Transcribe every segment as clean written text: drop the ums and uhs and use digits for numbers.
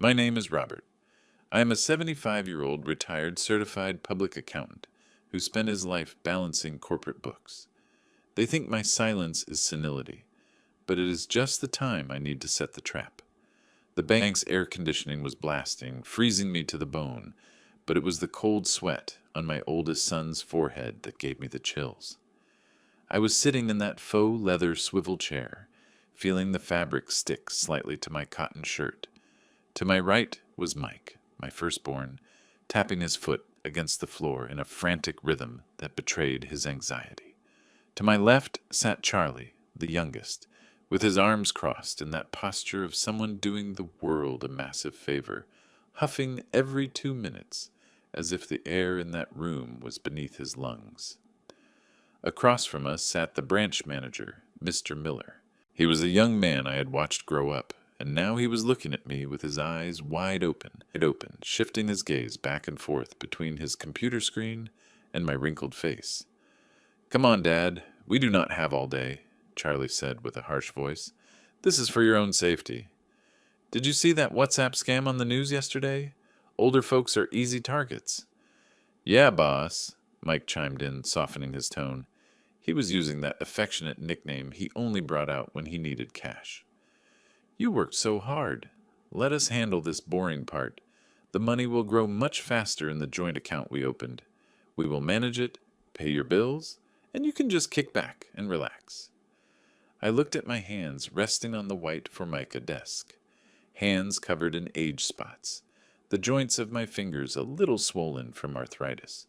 My name is Robert. I am a 75-year-old retired certified public accountant who spent his life balancing corporate books. They think my silence is senility, but it is just the time I need to set the trap. The bank's air conditioning was blasting, freezing me to the bone, but it was the cold sweat on my oldest son's forehead that gave me the chills. I was sitting in that faux leather swivel chair, feeling the fabric stick slightly to my cotton shirt. To my right was Mike, my firstborn, tapping his foot against the floor in a frantic rhythm that betrayed his anxiety. To my left sat Charlie, the youngest, with his arms crossed in that posture of someone doing the world a massive favor, huffing every 2 minutes, as if the air in that room was beneath his lungs. Across from us sat the branch manager, Mr. Miller. He was a young man I had watched grow up, and now he was looking at me with his eyes wide open, shifting his gaze back and forth between his computer screen and my wrinkled face. "Come on, Dad. We do not have all day," Charlie said with a harsh voice. "This is for your own safety. Did you see that WhatsApp scam on the news yesterday? Older folks are easy targets." "Yeah, boss," Mike chimed in, softening his tone. He was using that affectionate nickname he only brought out when he needed cash. "You worked so hard. Let us handle this boring part. The money will grow much faster in the joint account we opened. We will manage it, pay your bills, and you can just kick back and relax." I looked at my hands resting on the white Formica desk. Hands covered in age spots, the joints of my fingers a little swollen from arthritis.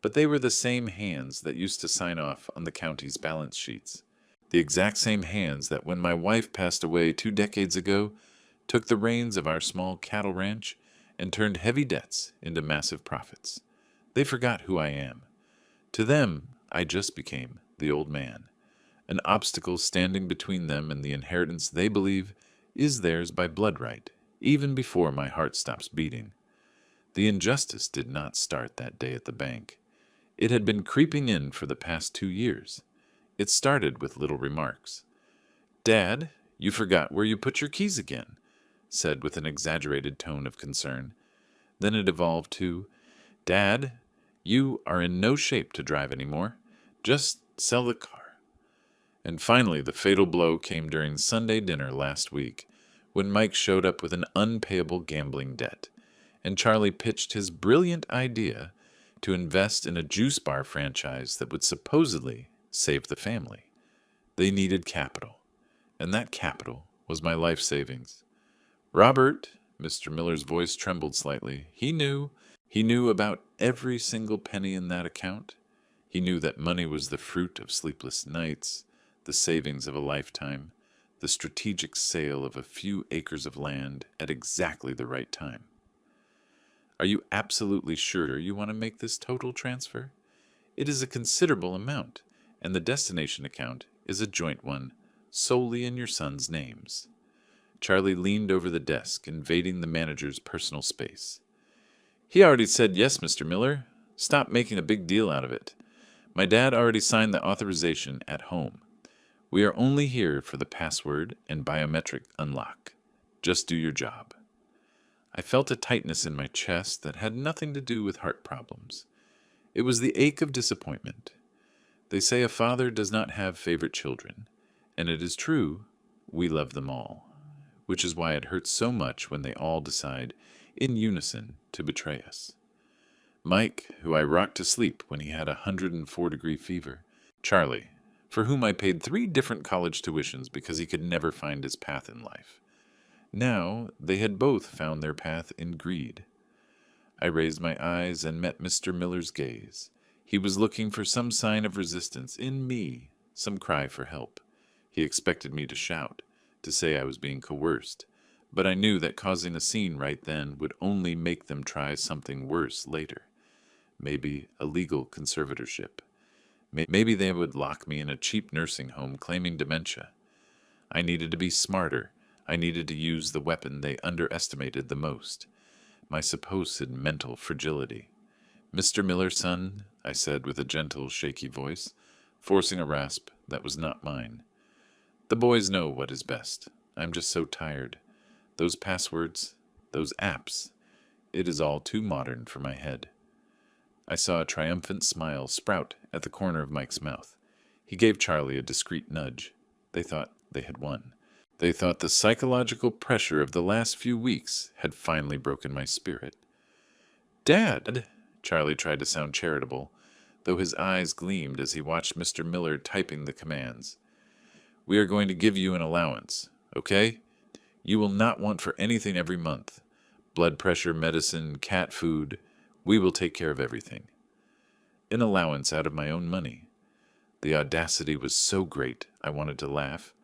But they were the same hands that used to sign off on the county's balance sheets. The exact same hands that, when my wife passed away 2 decades ago, took the reins of our small cattle ranch and turned heavy debts into massive profits. They forgot who I am. To them, I just became the old man, an obstacle standing between them and the inheritance they believe is theirs by blood right, even before my heart stops beating. The injustice did not start that day at the bank. It had been creeping in for the past 2 years. It started with little remarks. "Dad, you forgot where you put your keys again," said with an exaggerated tone of concern. Then it evolved to, "Dad, you are in no shape to drive anymore. Just sell the car." And finally the fatal blow came during Sunday dinner last week, when Mike showed up with an unpayable gambling debt, and Charlie pitched his brilliant idea to invest in a juice bar franchise that would supposedly save the family. They needed capital, and that capital was my life savings. "Robert," Mr. Miller's voice trembled slightly. He knew about every single penny in that account. He knew that money was the fruit of sleepless nights, the savings of a lifetime, the strategic sale of a few acres of land at exactly the right time. "Are you absolutely sure you want to make this total transfer? It is a considerable amount, and the destination account is a joint one, solely in your son's names." Charlie leaned over the desk, invading the manager's personal space. "He already said yes, Mr. Miller. Stop making a big deal out of it. My dad already signed the authorization at home. We are only here for the password and biometric unlock. Just do your job." I felt a tightness in my chest that had nothing to do with heart problems. It was the ache of disappointment. They say a father does not have favorite children, and it is true, we love them all, which is why it hurts so much when they all decide, in unison, to betray us. Mike, who I rocked to sleep when he had a 104-degree fever. Charlie, for whom I paid 3 different college tuitions because he could never find his path in life. Now they had both found their path in greed. I raised my eyes and met Mr. Miller's gaze. He was looking for some sign of resistance in me, some cry for help. He expected me to shout, to say I was being coerced, but I knew that causing a scene right then would only make them try something worse later. Maybe a legal conservatorship. Maybe they would lock me in a cheap nursing home claiming dementia. I needed to be smarter. I needed to use the weapon they underestimated the most, my supposed mental fragility. "Mr. Miller's son," I said with a gentle, shaky voice, forcing a rasp that was not mine. "The boys know what is best. I'm just so tired. Those passwords, Those apps. It is all too modern for my head. I saw a triumphant smile sprout at the corner of Mike's mouth. He gave Charlie a discreet nudge. They thought they had won. They thought the psychological pressure of the last few weeks had finally broken my spirit. Dad! Charlie tried to sound charitable, though his eyes gleamed as he watched Mr. Miller typing the commands. We are going to give you an allowance, okay? You will not want for anything every month. Blood pressure, medicine, cat food. We will take care of everything. An allowance out of my own money. The audacity was so great I wanted to laugh,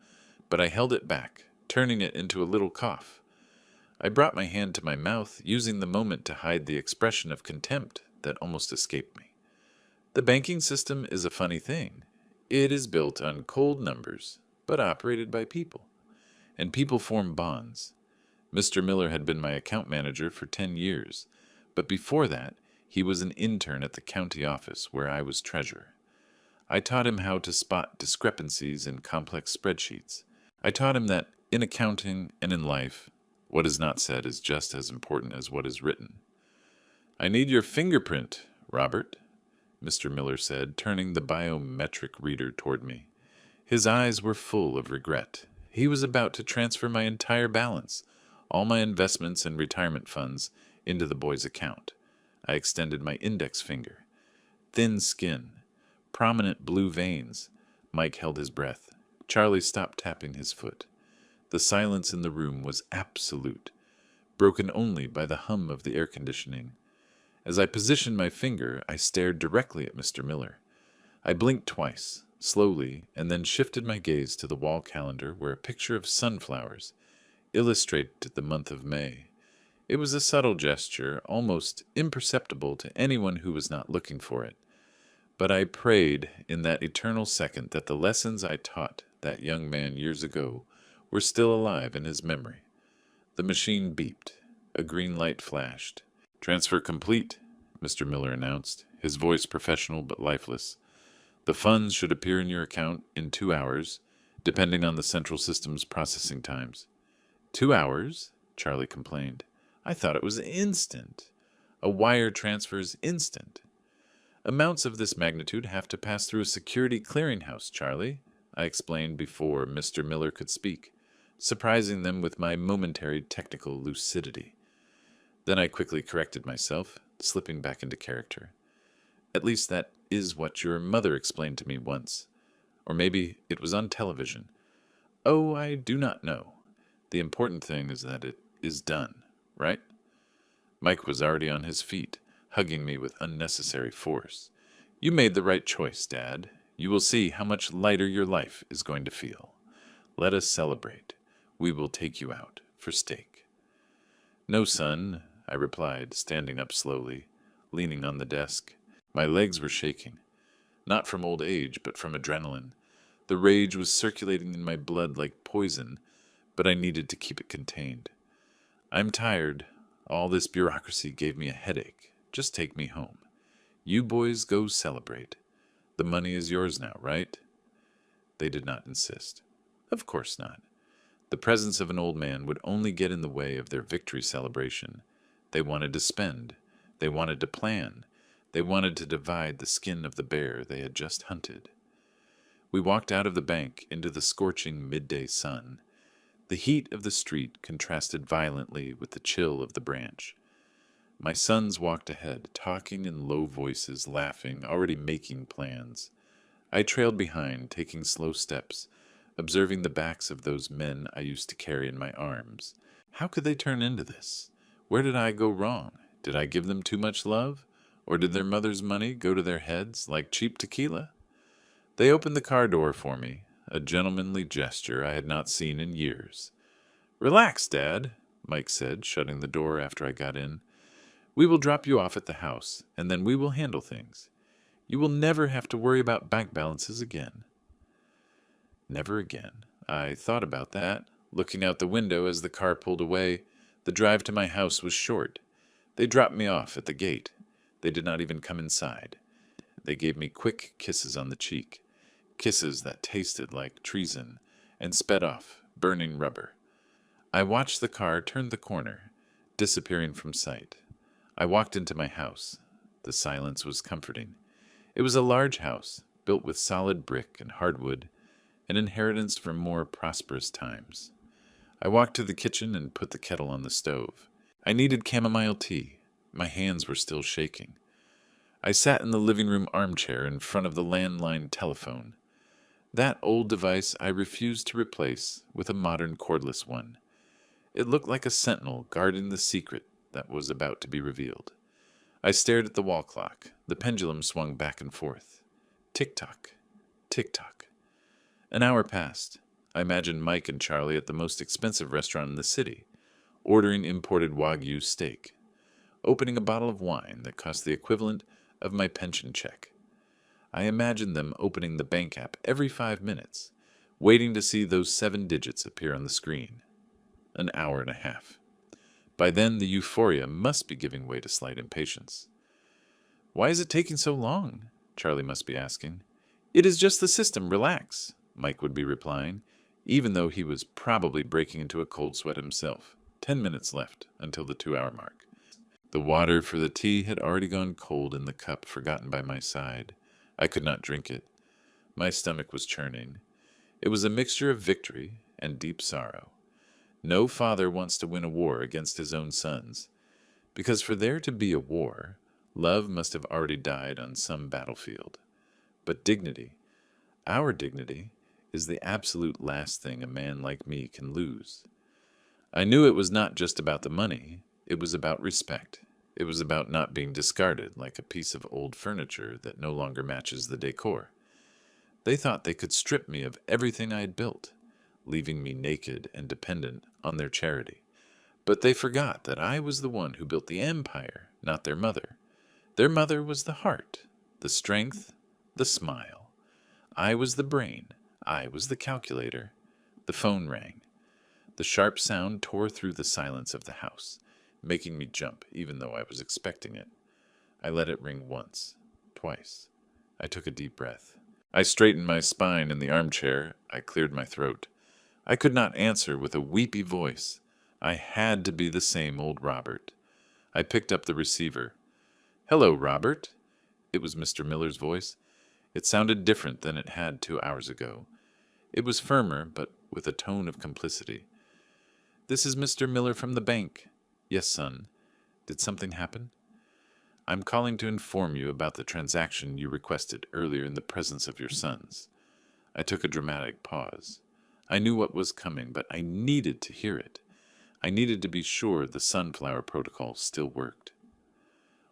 but I held it back, turning it into a little cough. I brought my hand to my mouth, using the moment to hide the expression of contempt that almost escaped me. The banking system is a funny thing. It is built on cold numbers, but operated by people. And people form bonds. Mr. Miller had been my account manager for 10 years, but before that, he was an intern at the county office where I was treasurer. I taught him how to spot discrepancies in complex spreadsheets. I taught him that in accounting and in life, what is not said is just as important as what is written. I need your fingerprint, Robert, Mr. Miller said, turning the biometric reader toward me. His eyes were full of regret. He was about to transfer my entire balance, all my investments and retirement funds, into the boy's account. I extended my index finger. Thin skin, prominent blue veins. Mike held his breath. Charlie stopped tapping his foot. The silence in the room was absolute, broken only by the hum of the air conditioning. As I positioned my finger, I stared directly at Mr. Miller. I blinked twice, slowly, and then shifted my gaze to the wall calendar where a picture of sunflowers illustrated the month of May. It was a subtle gesture, almost imperceptible to anyone who was not looking for it. But I prayed in that eternal second that the lessons I taught that young man years ago were still alive in his memory. The machine beeped. A green light flashed. Transfer complete, Mr. Miller announced, his voice professional but lifeless. The funds should appear in your account in 2 hours, depending on the central system's processing times. 2 hours? Charlie complained. I thought it was instant. A wire transfer's instant. Amounts of this magnitude have to pass through a security clearinghouse, Charlie, I explained before Mr. Miller could speak, surprising them with my momentary technical lucidity. Then I quickly corrected myself, slipping back into character. At least that is what your mother explained to me once. Or maybe it was on television. Oh, I do not know. The important thing is that it is done, right? Mike was already on his feet, hugging me with unnecessary force. You made the right choice, Dad. You will see how much lighter your life is going to feel. Let us celebrate. We will take you out for steak. No, son, I replied, standing up slowly, leaning on the desk. My legs were shaking, not from old age, but from adrenaline. The rage was circulating in my blood like poison, but I needed to keep it contained. I'm tired. All this bureaucracy gave me a headache. Just take me home. You boys go celebrate. The money is yours now, right? They did not insist. Of course not. The presence of an old man would only get in the way of their victory celebration. They wanted to spend. They wanted to plan. They wanted to divide the skin of the bear they had just hunted. We walked out of the bank into the scorching midday sun. The heat of the street contrasted violently with the chill of the branch. My sons walked ahead, talking in low voices, laughing, already making plans. I trailed behind, taking slow steps, observing the backs of those men I used to carry in my arms. How could they turn into this? Where did I go wrong? Did I give them too much love? Or did their mother's money go to their heads like cheap tequila? They opened the car door for me, a gentlemanly gesture I had not seen in years. Relax, Dad, Mike said, shutting the door after I got in. We will drop you off at the house, and then we will handle things. You will never have to worry about bank balances again. Never again. I thought about that, looking out the window as the car pulled away. The drive to my house was short. They dropped me off at the gate. They did not even come inside. They gave me quick kisses on the cheek, kisses that tasted like treason, and sped off, burning rubber. I watched the car turn the corner, disappearing from sight. I walked into my house. The silence was comforting. It was a large house, built with solid brick and hardwood, an inheritance from more prosperous times. I walked to the kitchen and put the kettle on the stove. I needed chamomile tea. My hands were still shaking. I sat in the living room armchair in front of the landline telephone. That old device I refused to replace with a modern cordless one. It looked like a sentinel guarding the secret that was about to be revealed. I stared at the wall clock. The pendulum swung back and forth. Tick-tock, tick-tock. An hour passed. I imagined Mike and Charlie at the most expensive restaurant in the city, ordering imported Wagyu steak, opening a bottle of wine that cost the equivalent of my pension check. I imagined them opening the bank app every 5 minutes, waiting to see those 7 digits appear on the screen. An hour and a half. By then, the euphoria must be giving way to slight impatience. "Why is it taking so long?" Charlie must be asking. "It is just the system, relax," Mike would be replying, even though he was probably breaking into a cold sweat himself. 10 minutes left until the 2-hour mark. The water for the tea had already gone cold in the cup forgotten by my side. I could not drink it. My stomach was churning. It was a mixture of victory and deep sorrow. No father wants to win a war against his own sons, because for there to be a war, love must have already died on some battlefield. But dignity, our dignity, is the absolute last thing a man like me can lose. I knew it was not just about the money. It was about respect. It was about not being discarded like a piece of old furniture that no longer matches the decor. They thought they could strip me of everything I had built, leaving me naked and dependent on their charity. But they forgot that I was the one who built the empire, not their mother. Their mother was the heart, the strength, the smile. I was the brain. I was the calculator. The phone rang. The sharp sound tore through the silence of the house, making me jump even though I was expecting it. I let it ring once, twice. I took a deep breath. I straightened my spine in the armchair. I cleared my throat. I could not answer with a weepy voice. I had to be the same old Robert. I picked up the receiver. "Hello, Robert." It was Mr. Miller's voice. It sounded different than it had 2 hours ago. It was firmer, but with a tone of complicity. "This is Mr. Miller from the bank." "Yes, son. Did something happen?" "I'm calling to inform you about the transaction you requested earlier in the presence of your sons." I took a dramatic pause. I knew what was coming, but I needed to hear it. I needed to be sure the sunflower protocol still worked.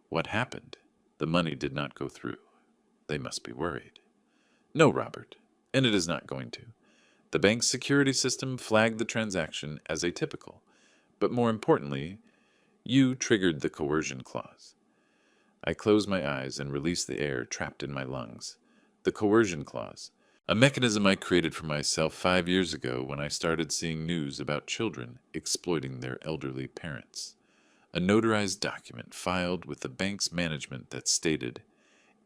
"What happened?" "The money did not go through." "They must be worried." "No, Robert, and it is not going to. The bank's security system flagged the transaction as atypical, but more importantly, you triggered the coercion clause." I closed my eyes and released the air trapped in my lungs. The coercion clause, a mechanism I created for myself 5 years ago when I started seeing news about children exploiting their elderly parents. A notarized document filed with the bank's management that stated,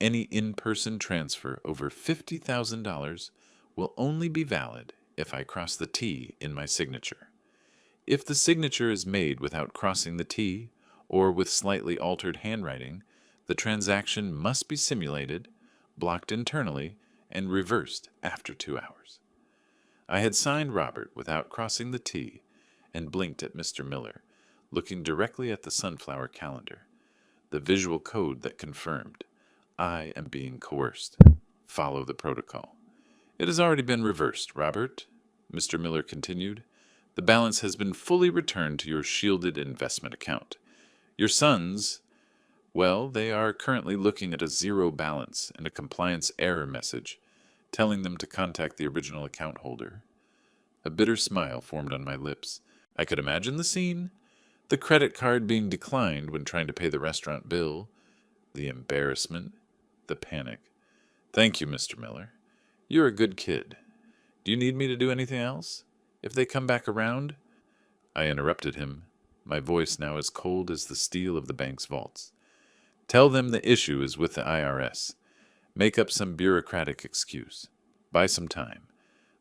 "Any in-person transfer over $50,000 will only be valid if I cross the T in my signature. If the signature is made without crossing the T, or with slightly altered handwriting, the transaction must be simulated, blocked internally, and reversed after 2 hours." I had signed Robert without crossing the T and blinked at Mr. Miller, looking directly at the sunflower calendar, the visual code that confirmed, I am being coerced. Follow the protocol. "It has already been reversed, Robert," Mr. Miller continued. "The balance has been fully returned to your shielded investment account. Your sons, well, they are currently looking at a zero balance and a compliance error message telling them to contact the original account holder." A bitter smile formed on my lips. I could imagine the scene. The credit card being declined when trying to pay the restaurant bill. The embarrassment. The panic. "Thank you, Mr. Miller. You're a good kid. Do you need me to do anything else? If they come back around—" I interrupted him, my voice now as cold as the steel of the bank's vaults. "Tell them the issue is with the IRS. Make up some bureaucratic excuse. Buy some time.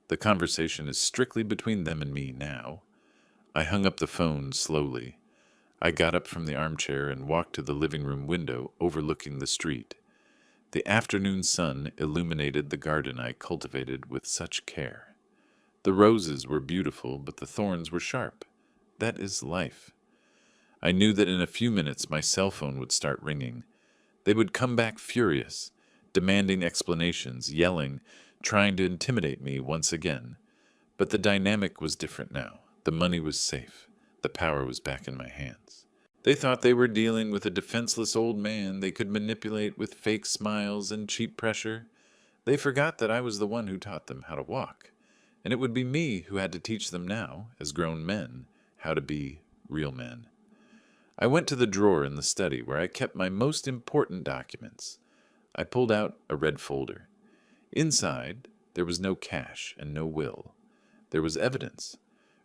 The conversation is strictly between them and me now." I hung up the phone slowly. I got up from the armchair and walked to the living room window overlooking the street. The afternoon sun illuminated the garden I cultivated with such care. The roses were beautiful, but the thorns were sharp. That is life. I knew that in a few minutes my cell phone would start ringing. They would come back furious, demanding explanations, yelling, trying to intimidate me once again. But the dynamic was different now. The money was safe. The power was back in my hands. They thought they were dealing with a defenseless old man they could manipulate with fake smiles and cheap pressure. They forgot that I was the one who taught them how to walk, and it would be me who had to teach them now, as grown men, how to be real men. I went to the drawer in the study where I kept my most important documents. I pulled out a red folder. Inside, there was no cash and no will. There was evidence.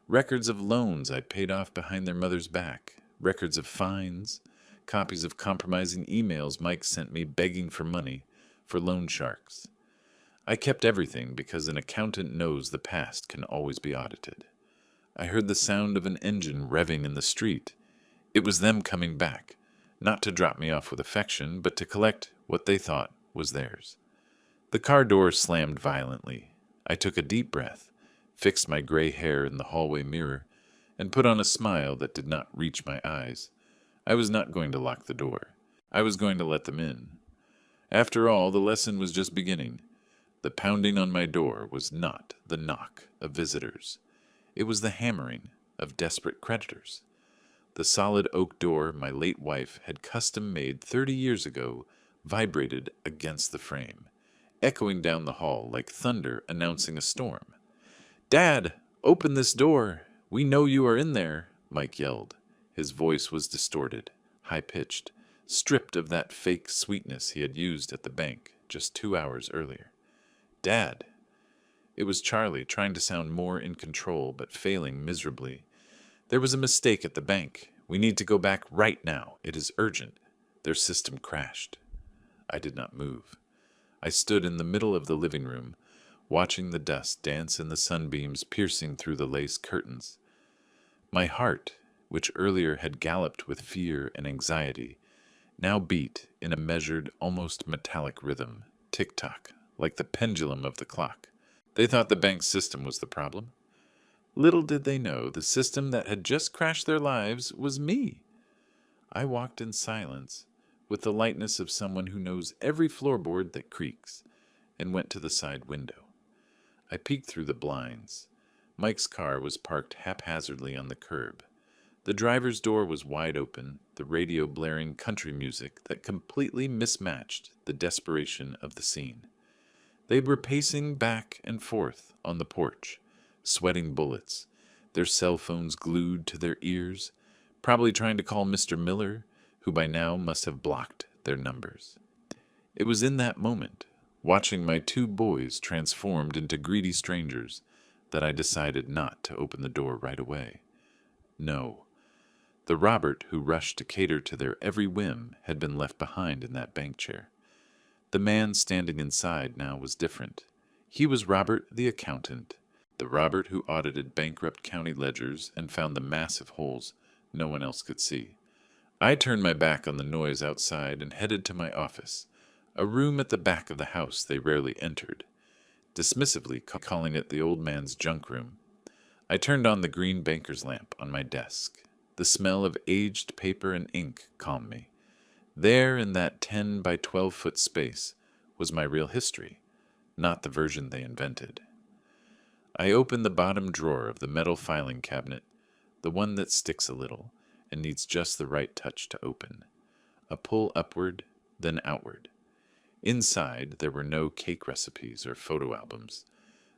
Records of loans I'd paid off behind their mother's back, records of fines, copies of compromising emails Mike sent me begging for money for loan sharks. I kept everything because an accountant knows the past can always be audited. I heard the sound of an engine revving in the street. It was them coming back, not to drop me off with affection, but to collect what they thought was theirs. The car door slammed violently. I took a deep breath, fixed my gray hair in the hallway mirror, and put on a smile that did not reach my eyes. I was not going to lock the door. I was going to let them in. After all, the lesson was just beginning. The pounding on my door was not the knock of visitors. It was the hammering of desperate creditors. The solid oak door my late wife had custom made 30 years ago vibrated against the frame, echoing down the hall like thunder announcing a storm. "Dad, open this door! We know you are in there!" Mike yelled. His voice was distorted, high-pitched, stripped of that fake sweetness he had used at the bank just 2 hours earlier. "Dad!" It was Charlie trying to sound more in control but failing miserably. "There was a mistake at the bank. We need to go back right now. It is urgent. Their system crashed." I did not move. I stood in the middle of the living room, watching the dust dance in the sunbeams piercing through the lace curtains. My heart, which earlier had galloped with fear and anxiety, now beat in a measured, almost metallic rhythm, tick-tock, like the pendulum of the clock. They thought the bank's system was the problem. Little did they know the system that had just crashed their lives was me. I walked in silence, with the lightness of someone who knows every floorboard that creaks, and went to the side window. I peeked through the blinds. Mike's car was parked haphazardly on the curb. The driver's door was wide open, the radio blaring country music that completely mismatched the desperation of the scene. They were pacing back and forth on the porch, sweating bullets, their cell phones glued to their ears, probably trying to call Mr. Miller, who by now must have blocked their numbers. It was in that moment, watching my 2 boys transformed into greedy strangers, that I decided not to open the door right away. No. The Robert who rushed to cater to their every whim had been left behind in that bank chair. The man standing inside now was different. He was Robert the accountant, the Robert who audited bankrupt county ledgers and found the massive holes no one else could see. I turned my back on the noise outside and headed to my office, a room at the back of the house they rarely entered, dismissively calling it the old man's junk room. I turned on the green banker's lamp on my desk. The smell of aged paper and ink calmed me. There in that 10 by 12-foot space was my real history, not the version they invented. I opened the bottom drawer of the metal filing cabinet, the one that sticks a little and needs just the right touch to open. A pull upward, then outward. Inside, there were no cake recipes or photo albums.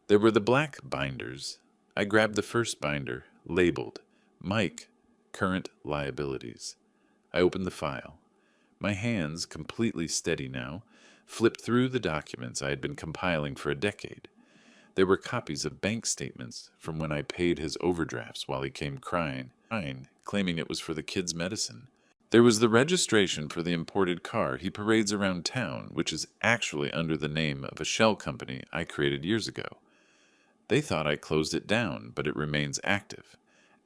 There were the black binders. I grabbed the first binder, labeled Mike, Current Liabilities. I opened the file. My hands, completely steady now, flipped through the documents I had been compiling for a decade. There were copies of bank statements from when I paid his overdrafts while he came crying, claiming it was for the kids' medicine. There was the registration for the imported car he parades around town, which is actually under the name of a shell company I created years ago. They thought I closed it down, but it remains active,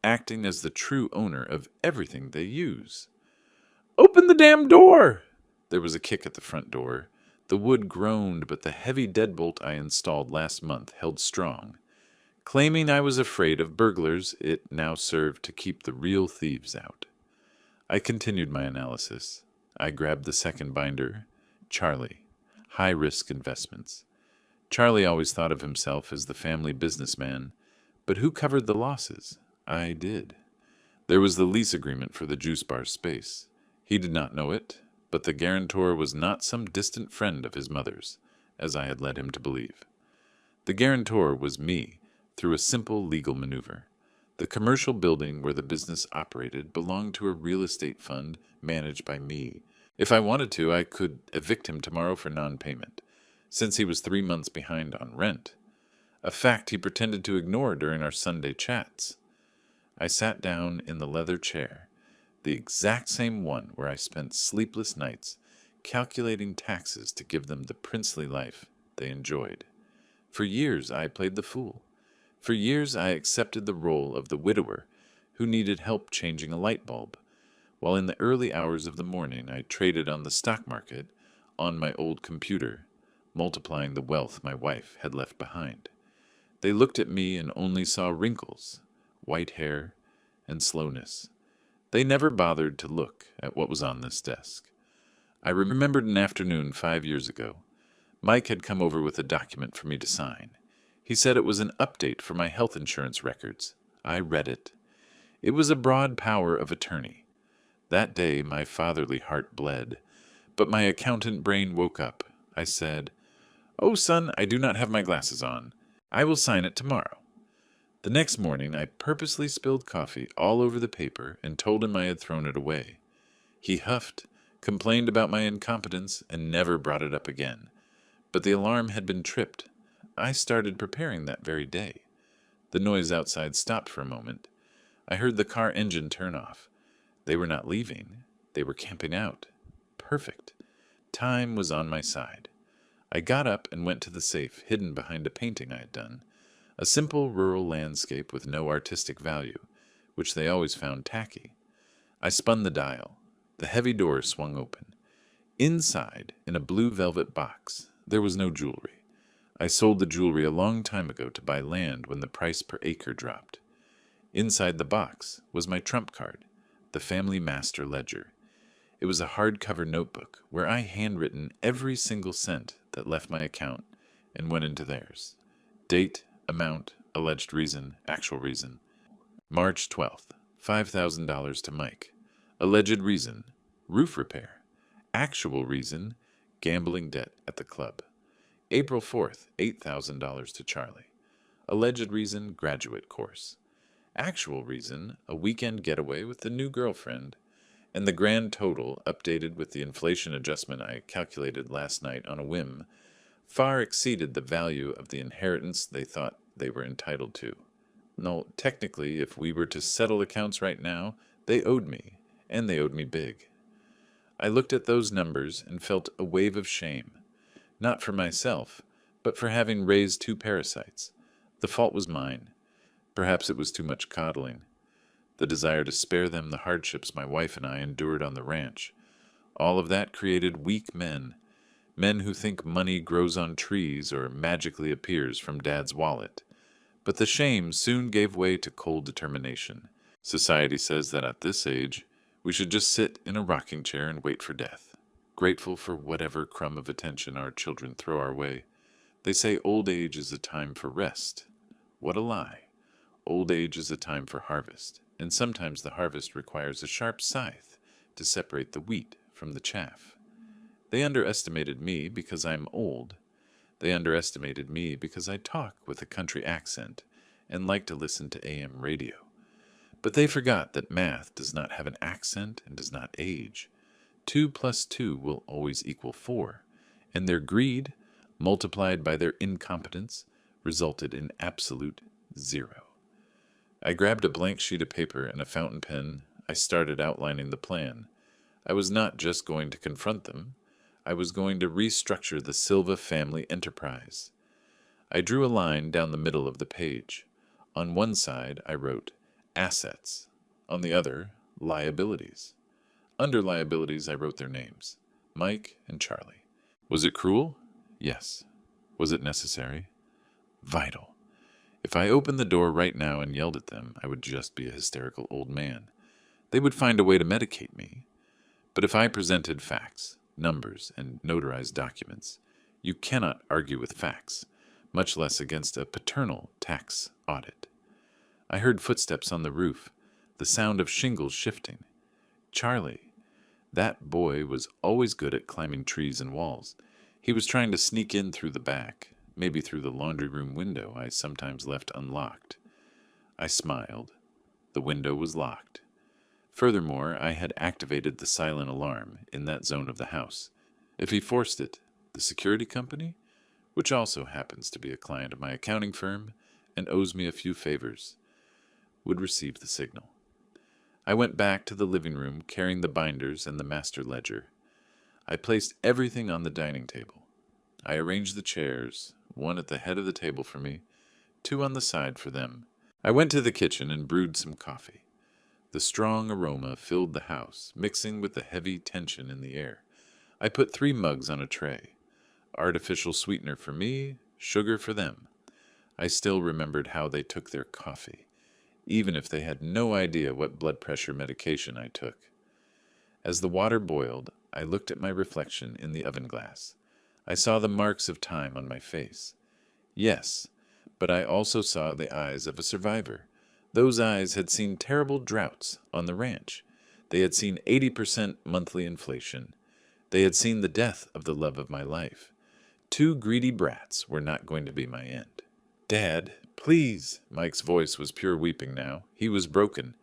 acting as the true owner of everything they use. "Open the damn door!" There was a kick at the front door. The wood groaned, but the heavy deadbolt I installed last month held strong. Claiming I was afraid of burglars, it now served to keep the real thieves out. I continued my analysis. I grabbed the second binder. Charlie. High-risk investments. Charlie always thought of himself as the family businessman, but who covered the losses? I did. There was the lease agreement for the juice bar space. He did not know it, but the guarantor was not some distant friend of his mother's, as I had led him to believe. The guarantor was me, through a simple legal maneuver. The commercial building where the business operated belonged to a real estate fund managed by me. If I wanted to, I could evict him tomorrow for non-payment, since he was 3 months behind on rent, a fact he pretended to ignore during our Sunday chats. I sat down in the leather chair, the exact same one where I spent sleepless nights calculating taxes to give them the princely life they enjoyed. For years I played the fool. For years I accepted the role of the widower who needed help changing a light bulb, while in the early hours of the morning I traded on the stock market on my old computer, multiplying the wealth my wife had left behind. They looked at me and only saw wrinkles, white hair, and slowness. They never bothered to look at what was on this desk. I remembered an afternoon 5 years ago. Mike had come over with a document for me to sign. He said it was an update for my health insurance records. I read it. It was a broad power of attorney. That day my fatherly heart bled, but my accountant brain woke up. I said, "Oh, son, I do not have my glasses on. I will sign it tomorrow." The next morning I purposely spilled coffee all over the paper and told him I had thrown it away. He huffed, complained about my incompetence, and never brought it up again. But the alarm had been tripped. I started preparing that very day. The noise outside stopped for a moment. I heard the car engine turn off. They were not leaving. They were camping out. Perfect. Time was on my side. I got up and went to the safe hidden behind a painting I had done. A simple rural landscape with no artistic value, which they always found tacky. I spun the dial. The heavy door swung open. Inside, in a blue velvet box, there was no jewelry. I sold the jewelry a long time ago to buy land when the price per acre dropped. Inside the box was my trump card, the family master ledger. It was a hardcover notebook where I handwritten every single cent that left my account and went into theirs. Date, amount, alleged reason, actual reason. March 12th, $5,000 to Mike. Alleged reason, roof repair. Actual reason, gambling debt at the club. April 4th, $8,000 to Charlie. Alleged reason, graduate course. Actual reason, a weekend getaway with the new girlfriend. And the grand total, updated with the inflation adjustment I calculated last night on a whim, far exceeded the value of the inheritance they thought they were entitled to. No, technically, if we were to settle accounts right now, they owed me, and they owed me big. I looked at those numbers and felt a wave of shame. Not for myself, but for having raised two parasites. The fault was mine. Perhaps it was too much coddling. The desire to spare them the hardships my wife and I endured on the ranch. All of that created weak men. Men who think money grows on trees or magically appears from Dad's wallet. But the shame soon gave way to cold determination. Society says that at this age, we should just sit in a rocking chair and wait for death, grateful for whatever crumb of attention our children throw our way. They say old age is a time for rest. What a lie. Old age is a time for harvest, and sometimes the harvest requires a sharp scythe to separate the wheat from the chaff. They underestimated me because I'm old. They underestimated me because I talk with a country accent and like to listen to AM radio. But they forgot that math does not have an accent and does not age. 2 plus 2 will always equal 4, and their greed, multiplied by their incompetence, resulted in absolute 0. I grabbed a blank sheet of paper and a fountain pen. I started outlining the plan. I was not just going to confront them. I was going to restructure the Silva family enterprise. I drew a line down the middle of the page. On one side, I wrote, assets. On the other, liabilities. Under liabilities, I wrote their names, Mike and Charlie. Was it cruel? Yes. Was it necessary? Vital. If I opened the door right now and yelled at them, I would just be a hysterical old man. They would find a way to medicate me. But if I presented facts, numbers, and notarized documents, you cannot argue with facts, much less against a paternal tax audit. I heard footsteps on the roof, the sound of shingles shifting. Charlie. That boy was always good at climbing trees and walls. He was trying to sneak in through the back, maybe through the laundry room window I sometimes left unlocked. I smiled. The window was locked. Furthermore, I had activated the silent alarm in that zone of the house. If he forced it, the security company, which also happens to be a client of my accounting firm and owes me a few favors, would receive the signal. I went back to the living room carrying the binders and the master ledger. I placed everything on the dining table. I arranged the chairs, one at the head of the table for me, two on the side for them. I went to the kitchen and brewed some coffee. The strong aroma filled the house, mixing with the heavy tension in the air. I put 3 mugs on a tray. Artificial sweetener for me, sugar for them. I still remembered how they took their coffee, even if they had no idea what blood pressure medication I took. As the water boiled, I looked at my reflection in the oven glass. I saw the marks of time on my face. Yes, but I also saw the eyes of a survivor. Those eyes had seen terrible droughts on the ranch. They had seen 80% monthly inflation. They had seen the death of the love of my life. 2 greedy brats were not going to be my end. Dad, please. Mike's voice was pure weeping now. He was broken.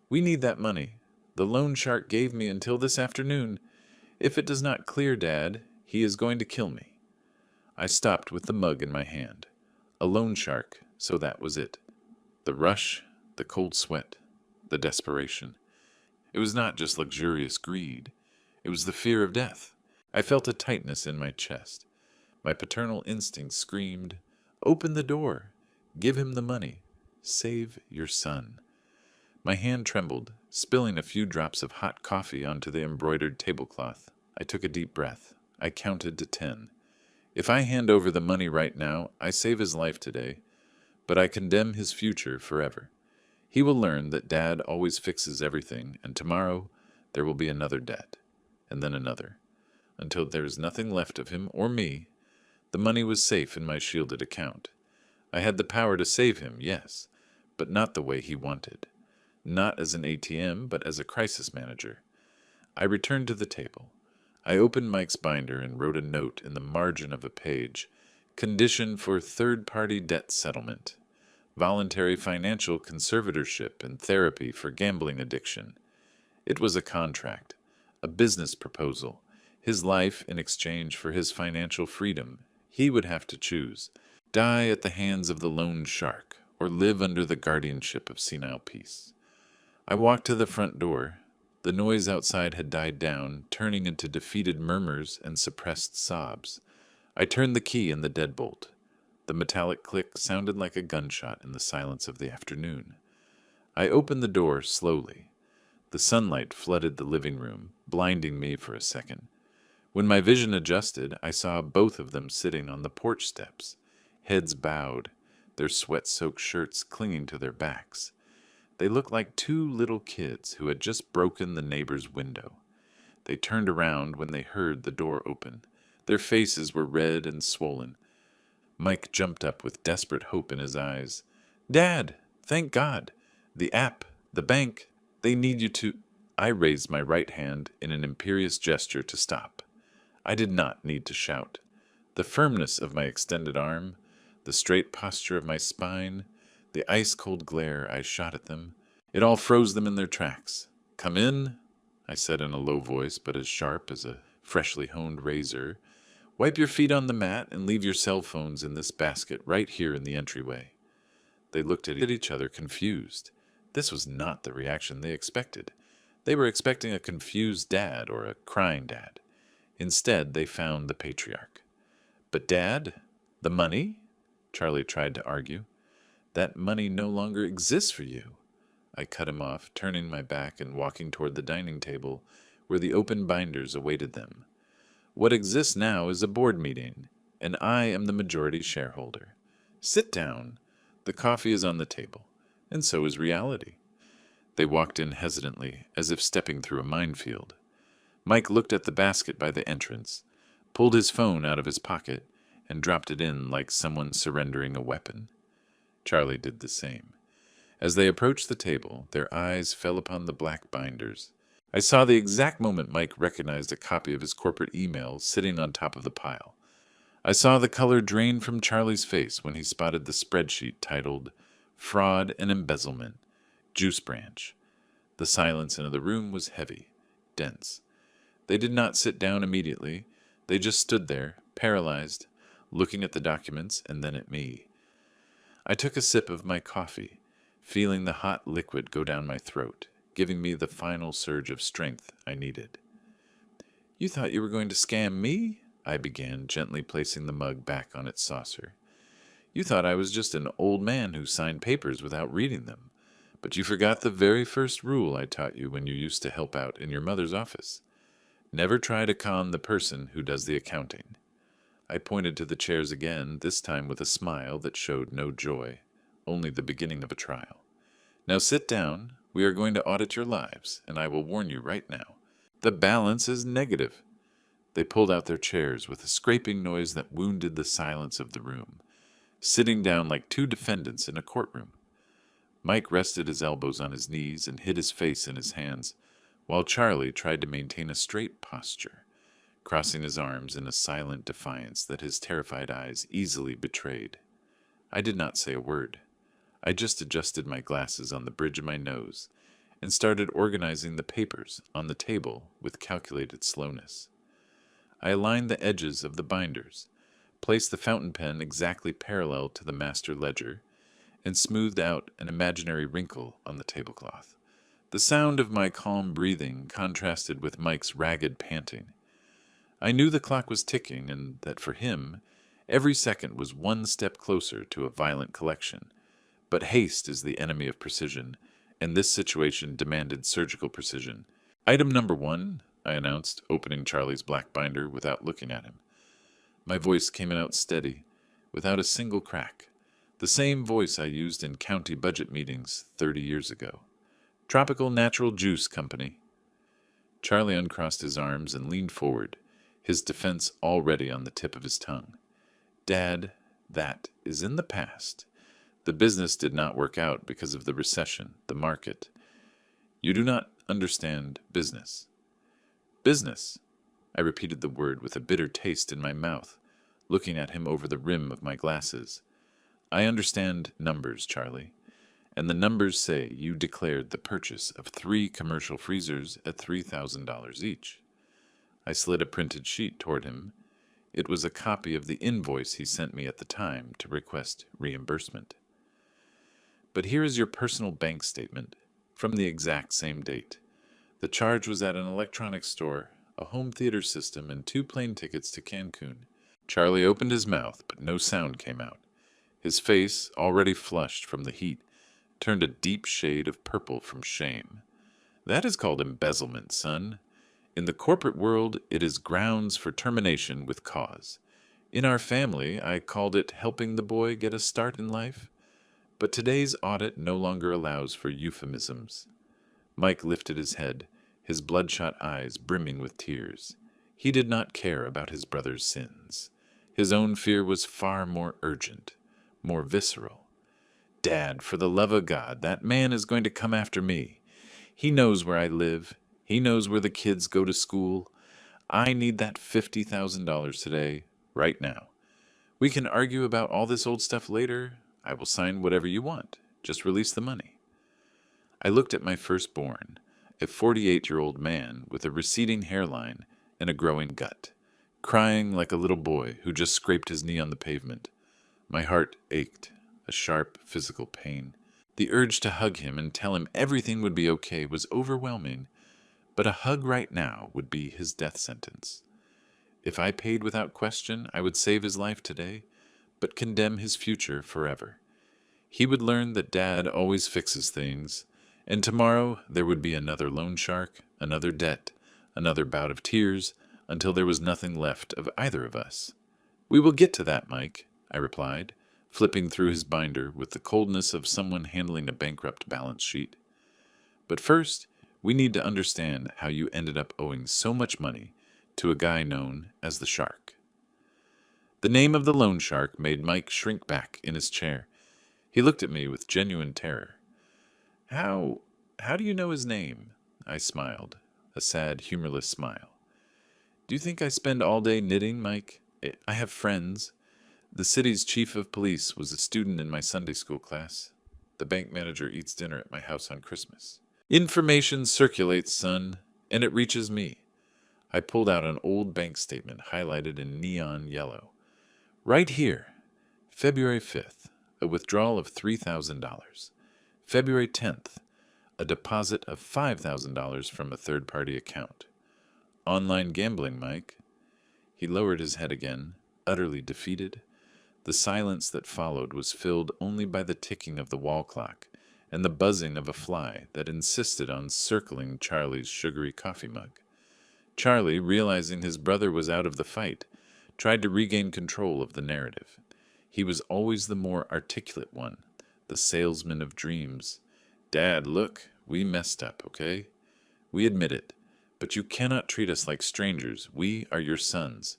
We need that money. The loan shark gave me until this afternoon. If it does not clear, Dad, he is going to kill me. I stopped with the mug in my hand. A loan shark, so that was it. The rush, the cold sweat, the desperation. It was not just luxurious greed. It was the fear of death. I felt a tightness in my chest. My paternal instinct screamed, "Open the door. Give him the money. Save your son." My hand trembled, spilling a few drops of hot coffee onto the embroidered tablecloth. I took a deep breath. I counted to 10. If I hand over the money right now, I save his life today, but I condemn his future forever. He will learn that Dad always fixes everything, and tomorrow there will be another debt, and then another, until there is nothing left of him or me. The money was safe in my shielded account. I had the power to save him, yes, but not the way he wanted. Not as an ATM, but as a crisis manager. I returned to the table. I opened Mike's binder and wrote a note in the margin of a page. Condition for third-party debt settlement. Voluntary financial conservatorship and therapy for gambling addiction. It was a contract, a business proposal, his life in exchange for his financial freedom. He would have to choose. Die at the hands of the loan shark, or live under the guardianship of senile peace. I walked to the front door. The noise outside had died down, turning into defeated murmurs and suppressed sobs. I turned the key in the deadbolt. The metallic click sounded like a gunshot in the silence of the afternoon. I opened the door slowly. The sunlight flooded the living room, blinding me for a second. When my vision adjusted, I saw both of them sitting on the porch steps, heads bowed, their sweat-soaked shirts clinging to their backs. They looked like 2 little kids who had just broken the neighbor's window. They turned around when they heard the door open. Their faces were red and swollen. Mike jumped up with desperate hope in his eyes. "Dad, thank God. The app, the bank, they need you to—" I raised my right hand in an imperious gesture to stop. I did not need to shout. The firmness of my extended arm, the straight posture of my spine, the ice-cold glare I shot at them, it all froze them in their tracks. "Come in," I said in a low voice but as sharp as a freshly honed razor. "Wipe your feet on the mat and leave your cell phones in this basket right here in the entryway." They looked at each other confused. This was not the reaction they expected. They were expecting a confused dad or a crying dad. Instead, they found the patriarch. "But Dad, the money?" Charlie tried to argue. "That money no longer exists for you." I cut him off, turning my back and walking toward the dining table where the open binders awaited them. What exists now is a board meeting, and I am the majority shareholder. Sit down. The coffee is on the table, and so is reality. They walked in hesitantly, as if stepping through a minefield. Mike looked at the basket by the entrance, pulled his phone out of his pocket, and dropped it in like someone surrendering a weapon. Charlie did the same. As they approached the table, their eyes fell upon the black binders. I saw the exact moment Mike recognized a copy of his corporate email sitting on top of the pile. I saw the color drain from Charlie's face when he spotted the spreadsheet titled Fraud and Embezzlement, Juice Branch. The silence in the room was heavy, dense. They did not sit down immediately. They just stood there, paralyzed, looking at the documents and then at me. I took a sip of my coffee, feeling the hot liquid go down my throat, giving me the final surge of strength I needed. "You thought you were going to scam me?" I began, gently placing the mug back on its saucer. "You thought I was just an old man who signed papers without reading them. But you forgot the very first rule I taught you when you used to help out in your mother's office. Never try to con the person who does the accounting." I pointed to the chairs again, this time with a smile that showed no joy, only the beginning of a trial. "Now sit down. We are going to audit your lives, and I will warn you right now. The balance is negative." They pulled out their chairs with a scraping noise that wounded the silence of the room, sitting down like two defendants in a courtroom. Mike rested his elbows on his knees and hid his face in his hands, while Charlie tried to maintain a straight posture, crossing his arms in a silent defiance that his terrified eyes easily betrayed. I did not say a word. I just adjusted my glasses on the bridge of my nose and started organizing the papers on the table with calculated slowness. I aligned the edges of the binders, placed the fountain pen exactly parallel to the master ledger, and smoothed out an imaginary wrinkle on the tablecloth. The sound of my calm breathing contrasted with Mike's ragged panting. I knew the clock was ticking and that for him, every second was one step closer to a violent collection. But haste is the enemy of precision, and this situation demanded surgical precision. "Item number 1, I announced, opening Charlie's black binder without looking at him. My voice came out steady, without a single crack. The same voice I used in county budget meetings 30 years ago. "Tropical Natural Juice Company." Charlie uncrossed his arms and leaned forward, his defense already on the tip of his tongue. "Dad, that is in the past. The business did not work out because of the recession, the market. You do not understand business." "Business." I repeated the word with a bitter taste in my mouth, looking at him over the rim of my glasses. "I understand numbers, Charlie. And the numbers say you declared the purchase of 3 commercial freezers at $3,000 each." I slid a printed sheet toward him. It was a copy of the invoice he sent me at the time to request reimbursement. "But here is your personal bank statement, from the exact same date. The charge was at an electronics store, a home theater system, and 2 plane tickets to Cancun." Charlie opened his mouth, but no sound came out. His face, already flushed from the heat, turned a deep shade of purple from shame. "That is called embezzlement, son. In the corporate world, it is grounds for termination with cause. In our family, I called it helping the boy get a start in life. But today's audit no longer allows for euphemisms." Mike lifted his head, his bloodshot eyes brimming with tears. He did not care about his brother's sins. His own fear was far more urgent, more visceral. "Dad, for the love of God, that man is going to come after me. He knows where I live. He knows where the kids go to school. I need that $50,000 today, right now. We can argue about all this old stuff later. I will sign whatever you want. Just release the money." I looked at my firstborn, a 48-year-old man with a receding hairline and a growing gut, crying like a little boy who just scraped his knee on the pavement. My heart ached, a sharp physical pain. The urge to hug him and tell him everything would be okay was overwhelming, but a hug right now would be his death sentence. If I paid without question, I would save his life today, but condemn his future forever. He would learn that Dad always fixes things, And tomorrow there would be another loan shark, another debt, another bout of tears, until there was nothing left of either of us. We will get to that, Mike, I replied, flipping through his binder with the coldness of someone handling a bankrupt balance sheet. But first, we need to understand how you ended up owing so much money to a guy known as the Shark. The name of the loan shark made Mike shrink back in his chair. He looked at me with genuine terror. How do you know his name? I smiled, a sad, humorless smile. Do you think I spend all day knitting, Mike? I have friends. The city's chief of police was a student in my Sunday school class. The bank manager eats dinner at my house on Christmas. Information circulates, son, and it reaches me. I pulled out an old bank statement highlighted in neon yellow. Right here, February 5th, a withdrawal of $3,000. February 10th, a deposit of $5,000 from a third-party account. Online gambling, Mike. He lowered his head again, utterly defeated. The silence that followed was filled only by the ticking of the wall clock and the buzzing of a fly that insisted on circling Charlie's sugary coffee mug. Charlie, realizing his brother was out of the fight, tried to regain control of the narrative. He was always the more articulate one, the salesman of dreams. Dad, look, we messed up, okay? We admit it, but you cannot treat us like strangers. We are your sons.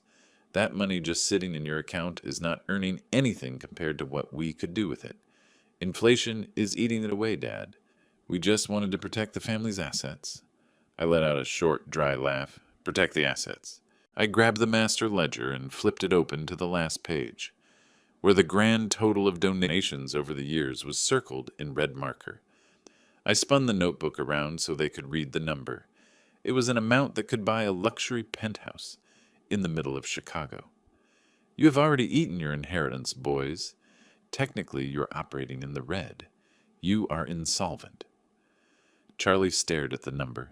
That money just sitting in your account is not earning anything compared to what we could do with it. Inflation is eating it away, Dad. We just wanted to protect the family's assets. I let out a short, dry laugh. Protect the assets. I grabbed the master ledger and flipped it open to the last page, where the grand total of donations over the years was circled in red marker. I spun the notebook around so they could read the number. It was an amount that could buy a luxury penthouse in the middle of Chicago. You have already eaten your inheritance, boys. Technically, you're operating in the red. You are insolvent. Charlie stared at the number.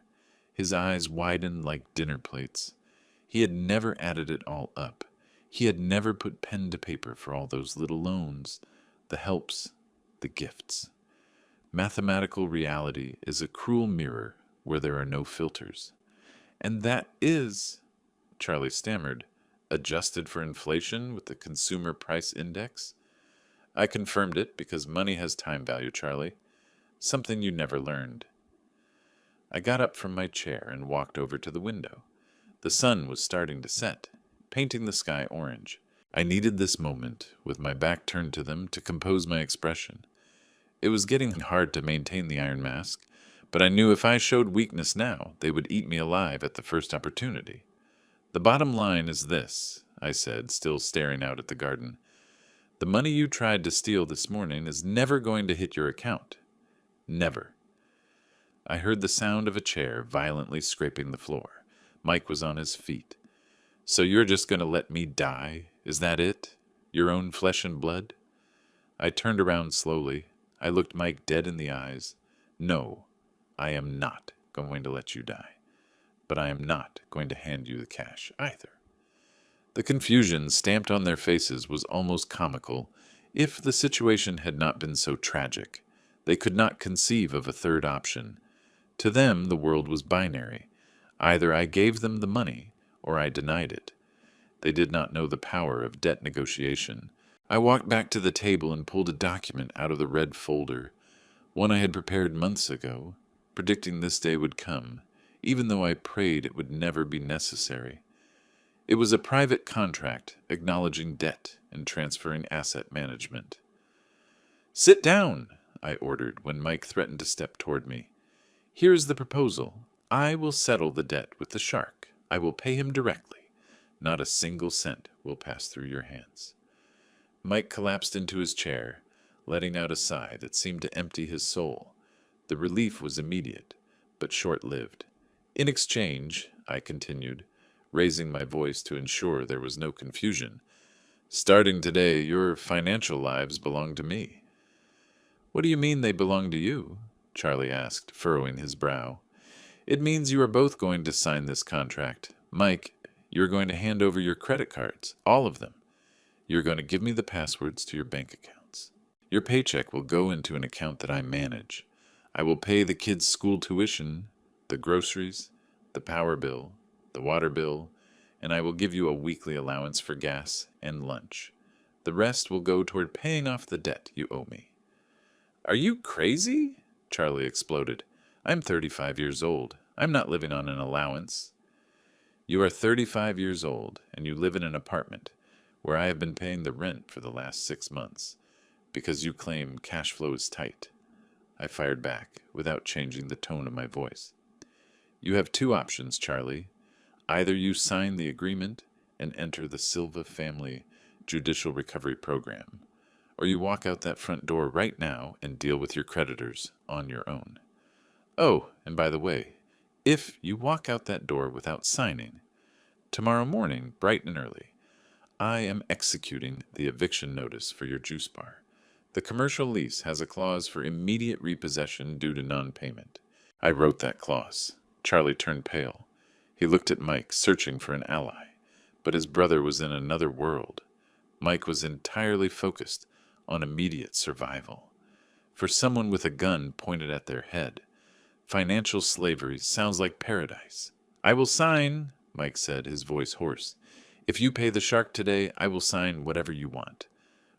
His eyes widened like dinner plates. He had never added it all up. He had never put pen to paper for all those little loans, the helps, the gifts. Mathematical reality is a cruel mirror where there are no filters. And that is, Charlie stammered, adjusted for inflation with the Consumer Price Index? I confirmed it because money has time value, Charlie. Something you never learned. I got up from my chair and walked over to the window. The sun was starting to set, painting the sky orange. I needed this moment, with my back turned to them, to compose my expression. It was getting hard to maintain the iron mask, but I knew if I showed weakness now, they would eat me alive at the first opportunity. The bottom line is this, I said, still staring out at the garden. The money you tried to steal this morning is never going to hit your account. Never. I heard the sound of a chair violently scraping the floor. Mike was on his feet. So you're just going to let me die? Is that it? Your own flesh and blood? I turned around slowly. I looked Mike dead in the eyes. No, I am not going to let you die. But I am not going to hand you the cash either. The confusion stamped on their faces was almost comical, if the situation had not been so tragic. They could not conceive of a third option. To them, the world was binary. Either I gave them the money, or I denied it. They did not know the power of debt negotiation. I walked back to the table and pulled a document out of the red folder, one I had prepared months ago, predicting this day would come, even though I prayed it would never be necessary. It was a private contract acknowledging debt and transferring asset management. Sit down, I ordered when Mike threatened to step toward me. Here is the proposal. I will settle the debt with the shark. I will pay him directly. Not a single cent will pass through your hands. Mike collapsed into his chair, letting out a sigh that seemed to empty his soul. The relief was immediate, but short-lived. In exchange, I continued, raising my voice to ensure there was no confusion, starting today, your financial lives belong to me. What do you mean they belong to you? Charlie asked, furrowing his brow. It means you are both going to sign this contract. Mike, you're going to hand over your credit cards, all of them. You're going to give me the passwords to your bank accounts. Your paycheck will go into an account that I manage. I will pay the kids' school tuition, the groceries, the power bill, the water bill, and I will give you a weekly allowance for gas and lunch. The rest will go toward paying off the debt you owe me." "Are you crazy?" Charlie exploded. "I'm 35 years old. I'm not living on an allowance." "You are 35 years old, and you live in an apartment where I have been paying the rent for the last 6 months because you claim cash flow is tight," I fired back without changing the tone of my voice. "You have two options, Charlie. Either you sign the agreement and enter the Silva family judicial recovery program, or you walk out that front door right now and deal with your creditors on your own. Oh, and by the way, if you walk out that door without signing, tomorrow morning, bright and early, I am executing the eviction notice for your juice bar. The commercial lease has a clause for immediate repossession due to non-payment. I wrote that clause." Charlie turned pale. He looked at Mike, searching for an ally, but his brother was in another world. Mike was entirely focused on immediate survival. For someone with a gun pointed at their head, financial slavery sounds like paradise. "I will sign," Mike said, his voice hoarse. "If you pay the shark today, I will sign whatever you want.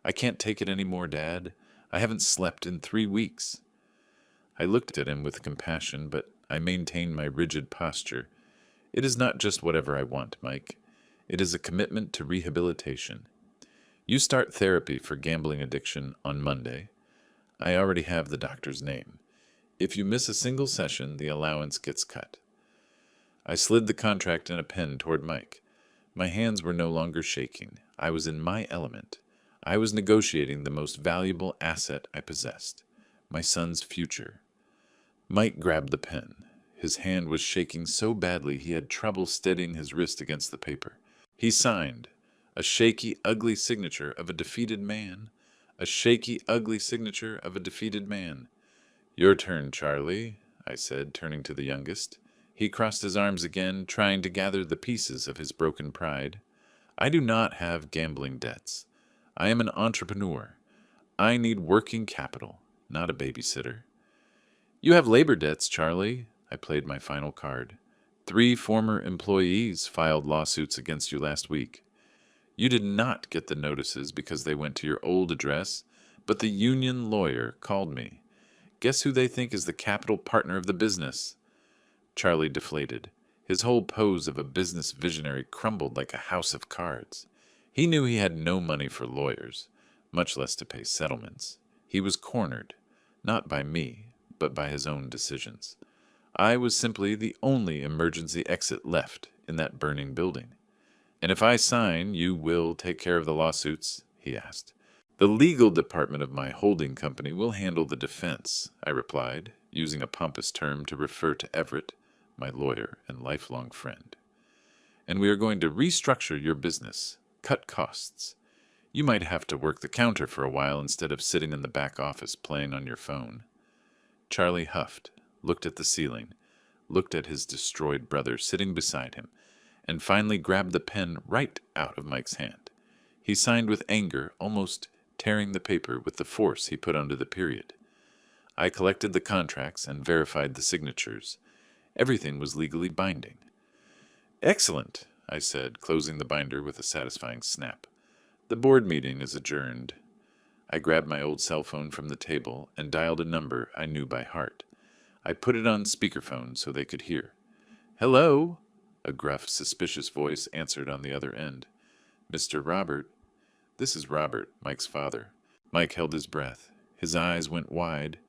I can't take it any more, Dad. I haven't slept in 3 weeks." I looked at him with compassion, but I maintained my rigid posture. "It is not just whatever I want, Mike. It is a commitment to rehabilitation. You start therapy for gambling addiction on Monday. I already have the doctor's name. If you miss a single session, the allowance gets cut." I slid the contract and a pen toward Mike. My hands were no longer shaking. I was in my element. I was negotiating the most valuable asset I possessed, my son's future. Mike grabbed the pen. His hand was shaking so badly he had trouble steadying his wrist against the paper. He signed. A shaky, ugly signature of a defeated man. A shaky, ugly signature of a defeated man. "Your turn, Charlie," I said, turning to the youngest. He crossed his arms again, trying to gather the pieces of his broken pride. "I do not have gambling debts. I am an entrepreneur. I need working capital, not a babysitter." "You have labor debts, Charlie." I played my final card. 3 former employees filed lawsuits against you last week. You did not get the notices because they went to your old address, but the union lawyer called me. Guess who they think is the capital partner of the business?" Charlie deflated. His whole pose of a business visionary crumbled like a house of cards. He knew he had no money for lawyers, much less to pay settlements. He was cornered, not by me, but by his own decisions. I was simply the only emergency exit left in that burning building. "And if I sign, you will take care of the lawsuits?" he asked. "The legal department of my holding company will handle the defense," I replied, using a pompous term to refer to Everett, my lawyer and lifelong friend. "And we are going to restructure your business, cut costs. You might have to work the counter for a while instead of sitting in the back office playing on your phone." Charlie huffed, looked at the ceiling, looked at his destroyed brother sitting beside him, and finally grabbed the pen right out of Mike's hand. He signed with anger, almost tearing the paper with the force he put under the period. I collected the contracts and verified the signatures. Everything was legally binding. "Excellent," I said, closing the binder with a satisfying snap. "The board meeting is adjourned." I grabbed my old cell phone from the table and dialed a number I knew by heart. I put it on speakerphone so they could hear. "Hello?" A gruff, suspicious voice answered on the other end. "Mr. Robert." "This is Robert, Mike's father." Mike held his breath. His eyes went wide.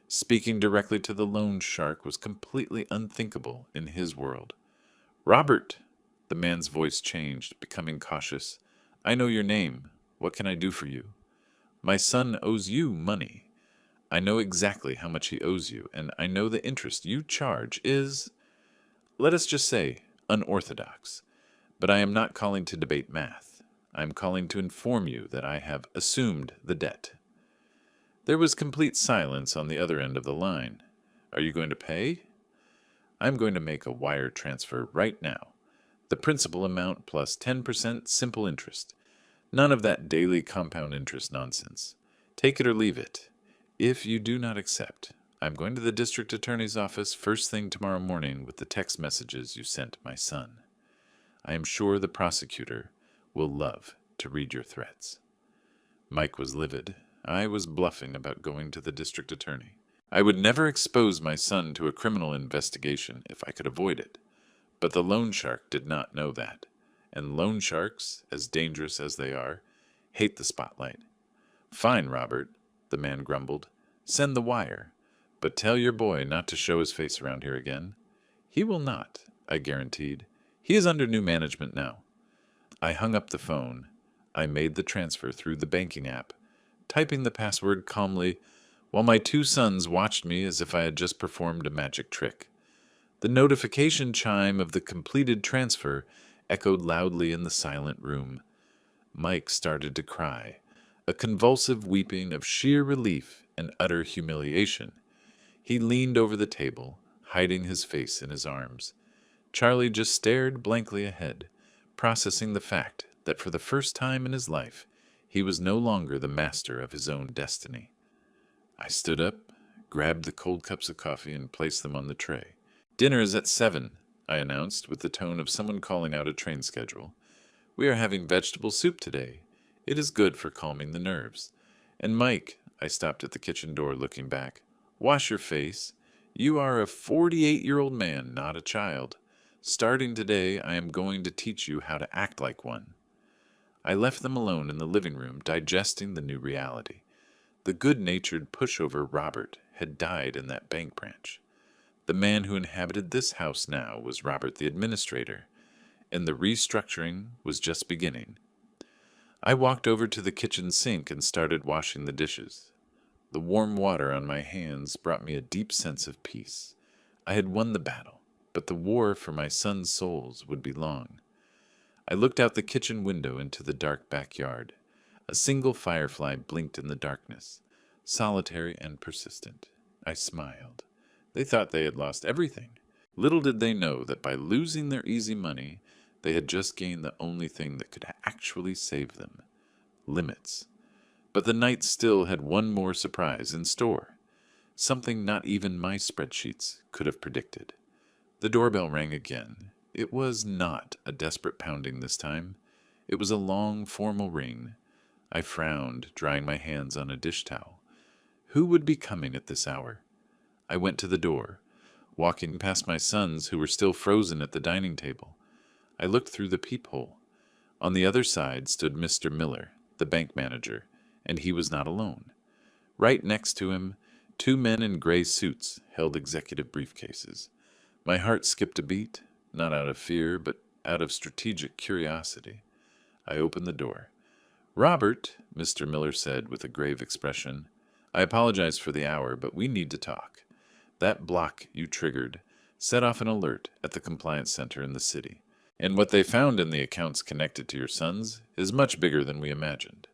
Speaking directly to the loan shark was completely unthinkable in his world. "Robert!" The man's voice changed, becoming cautious. "I know your name. What can I do for you?" "My son owes you money. I know exactly how much he owes you, and I know the interest you charge is, let us just say, unorthodox. But I am not calling to debate math. I am calling to inform you that I have assumed the debt." There was complete silence on the other end of the line. "Are you going to pay?" "I'm going to make a wire transfer right now. The principal amount plus 10% simple interest. None of that daily compound interest nonsense. Take it or leave it. If you do not accept, I'm going to the district attorney's office first thing tomorrow morning with the text messages you sent my son. I am sure the prosecutor will love to read your threats. Mike was livid. I was bluffing about going to the district attorney. I would never expose my son to a criminal investigation if I could avoid it. But the loan shark did not know that. And loan sharks, as dangerous as they are, hate the spotlight. Fine, Robert, the man grumbled. Send the wire. But tell your boy not to show his face around here again. He will not, I guaranteed. He is under new management now. I hung up the phone. I made the transfer through the banking app, typing the password calmly, while my two sons watched me as if I had just performed a magic trick. The notification chime of the completed transfer echoed loudly in the silent room. Mike started to cry, a convulsive weeping of sheer relief and utter humiliation. He leaned over the table, hiding his face in his arms. Charlie just stared blankly ahead, processing the fact that for the first time in his life, he was no longer the master of his own destiny. I stood up, grabbed the cold cups of coffee, and placed them on the tray. Dinner is at 7, I announced with the tone of someone calling out a train schedule. We are having vegetable soup today. It is good for calming the nerves. And Mike, I stopped at the kitchen door looking back. Wash your face. You are a 48-year-old man, not a child. Starting today, I am going to teach you how to act like one. I left them alone in the living room, digesting the new reality. The good-natured pushover Robert had died in that bank branch. The man who inhabited this house now was Robert the administrator, and the restructuring was just beginning. I walked over to the kitchen sink and started washing the dishes. The warm water on my hands brought me a deep sense of peace. I had won the battle, but the war for my sons' souls would be long. I looked out the kitchen window into the dark backyard. A single firefly blinked in the darkness, solitary and persistent. I smiled. They thought they had lost everything. Little did they know that by losing their easy money, they had just gained the only thing that could actually save them: limits. But the night still had one more surprise in store, something not even my spreadsheets could have predicted. The doorbell rang again. It was not a desperate pounding this time. It was a long, formal ring. I frowned, drying my hands on a dish towel. Who would be coming at this hour? I went to the door, walking past my sons who were still frozen at the dining table. I looked through the peephole. On the other side stood Mr. Miller, the bank manager, and he was not alone. Right next to him, two men in gray suits held executive briefcases. My heart skipped a beat, not out of fear, but out of strategic curiosity. I opened the door. "Robert," Mr. Miller said with a grave expression, "I apologize for the hour, but we need to talk. That block you triggered set off an alert at the compliance center in the city, and what they found in the accounts connected to your sons is much bigger than we imagined."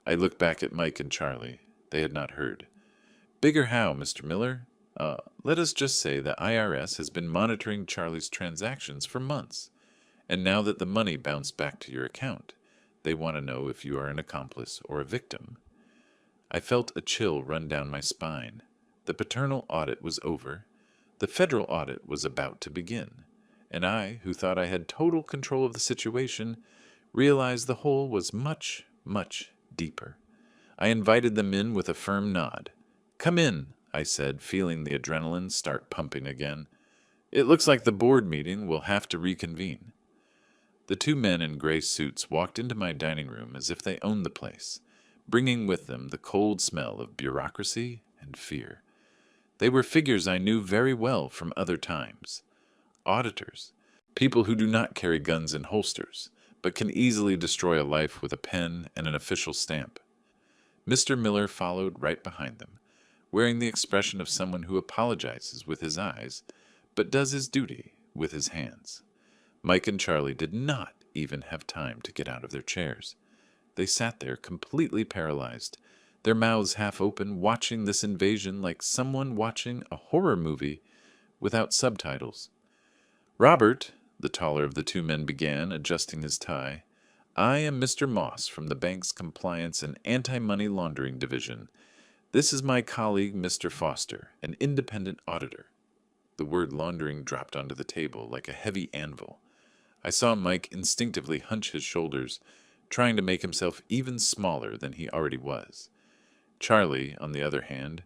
I looked back at Mike and Charlie. They had not heard. "Bigger how, Mr. Miller?" Let us just say the IRS has been monitoring Charlie's transactions for months, and now that the money bounced back to your account, they want to know if you are an accomplice or a victim." I felt a chill run down my spine. The paternal audit was over. The federal audit was about to begin. And I, who thought I had total control of the situation, realized the hole was much, much deeper. I invited them in with a firm nod. "Come in," I said, feeling the adrenaline start pumping again. "It looks like the board meeting will have to reconvene." The two men in gray suits walked into my dining room as if they owned the place, bringing with them the cold smell of bureaucracy and fear. They were figures I knew very well from other times. Auditors, people who do not carry guns in holsters, but can easily destroy a life with a pen and an official stamp. Mr. Miller followed right behind them, wearing the expression of someone who apologizes with his eyes, but does his duty with his hands. Mike and Charlie did not even have time to get out of their chairs. They sat there completely paralyzed, their mouths half open, watching this invasion like someone watching a horror movie without subtitles. "Robert," the taller of the two men began, adjusting his tie, "I am Mr. Moss from the bank's Compliance and Anti-Money Laundering Division. This is my colleague, Mr. Foster, an independent auditor. The word laundering dropped onto the table like a heavy anvil. I saw Mike instinctively hunch his shoulders, trying to make himself even smaller than he already was. Charlie, on the other hand,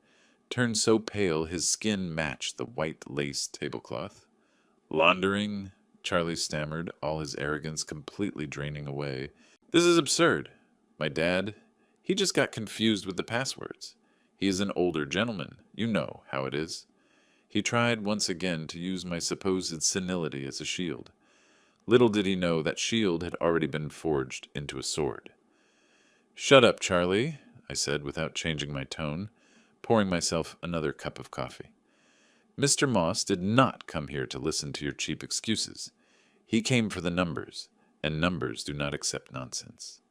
turned so pale his skin matched the white lace tablecloth. Laundering? Charlie stammered, all his arrogance completely draining away. This is absurd. My dad, he just got confused with the passwords. He is an older gentleman. You know how it is. He tried once again to use my supposed senility as a shield. Little did he know that shield had already been forged into a sword. Shut up, Charlie, I said without changing my tone, pouring myself another cup of coffee. Mr. Moss did not come here to listen to your cheap excuses. He came for the numbers, and numbers do not accept nonsense.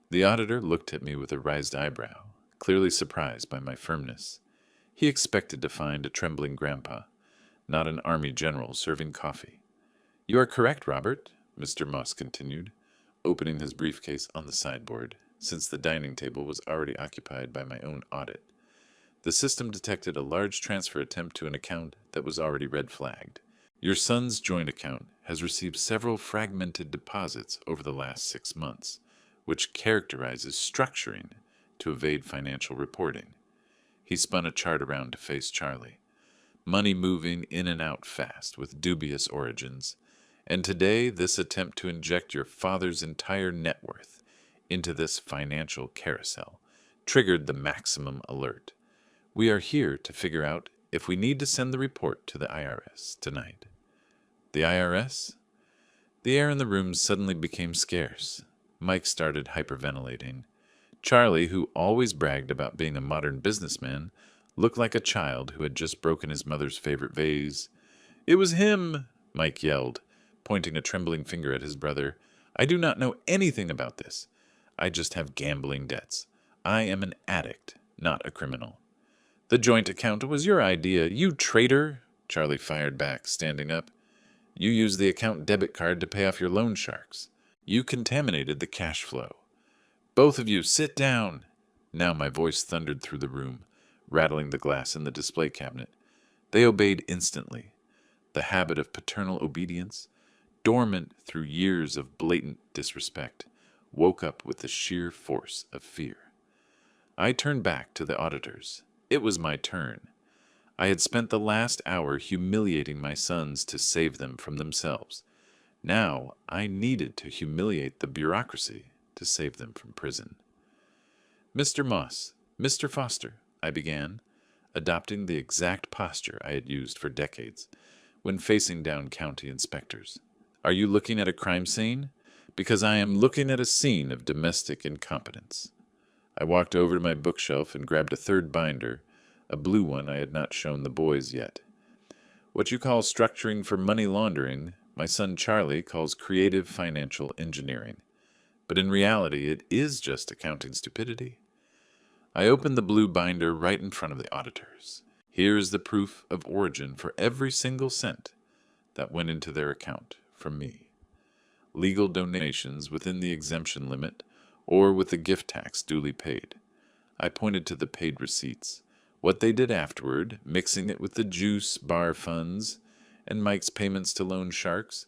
The auditor looked at me with a raised eyebrow, clearly surprised by my firmness. He expected to find a trembling grandpa, not an army general serving coffee. You are correct, Robert, Mr. Moss continued, opening his briefcase on the sideboard, since the dining table was already occupied by my own audit. The system detected a large transfer attempt to an account that was already red-flagged. Your son's joint account has received several fragmented deposits over the last 6 months, which characterizes structuring to evade financial reporting. He spun a chart around to face Charlie. Money moving in and out fast with dubious origins. And today, this attempt to inject your father's entire net worth into this financial carousel triggered the maximum alert. We are here to figure out if we need to send the report to the IRS tonight. The IRS? The air in the room suddenly became scarce. Mike started hyperventilating. Charlie, who always bragged about being a modern businessman, looked like a child who had just broken his mother's favorite vase. It was him, Mike yelled, pointing a trembling finger at his brother. I do not know anything about this. I just have gambling debts. I am an addict, not a criminal. The joint account was your idea, you traitor, Charlie fired back, standing up. You used the account debit card to pay off your loan sharks. You contaminated the cash flow. Both of you, sit down. Now my voice thundered through the room, rattling the glass in the display cabinet. They obeyed instantly. The habit of paternal obedience, dormant through years of blatant disrespect, woke up with the sheer force of fear. I turned back to the auditors. It was my turn. I had spent the last hour humiliating my sons to save them from themselves. Now I needed to humiliate the bureaucracy to save them from prison. Mr. Moss, Mr. Foster, I began, adopting the exact posture I had used for decades when facing down county inspectors. Are you looking at a crime scene? Because I am looking at a scene of domestic incompetence. I walked over to my bookshelf and grabbed a third binder, a blue one I had not shown the boys yet. What you call structuring for money laundering, my son Charlie calls creative financial engineering. But in reality, it is just accounting stupidity. I opened the blue binder right in front of the auditors. Here is the proof of origin for every single cent that went into their account from me. Legal donations within the exemption limit or with the gift tax duly paid. I pointed to the paid receipts. What they did afterward, mixing it with the juice bar funds and Mike's payments to loan sharks,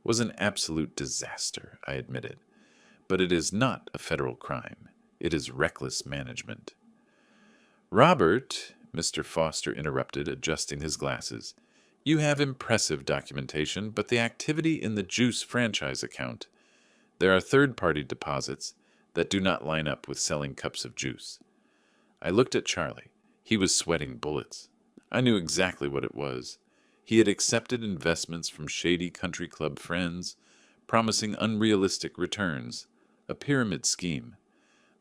was an absolute disaster, I admitted. But it is not a federal crime. It is reckless management. Robert, Mr. Foster interrupted, adjusting his glasses, you have impressive documentation, but the activity in the Juice franchise account, there are third-party deposits that do not line up with selling cups of juice. I looked at Charlie. He was sweating bullets. I knew exactly what it was. He had accepted investments from shady country club friends, promising unrealistic returns, a pyramid scheme.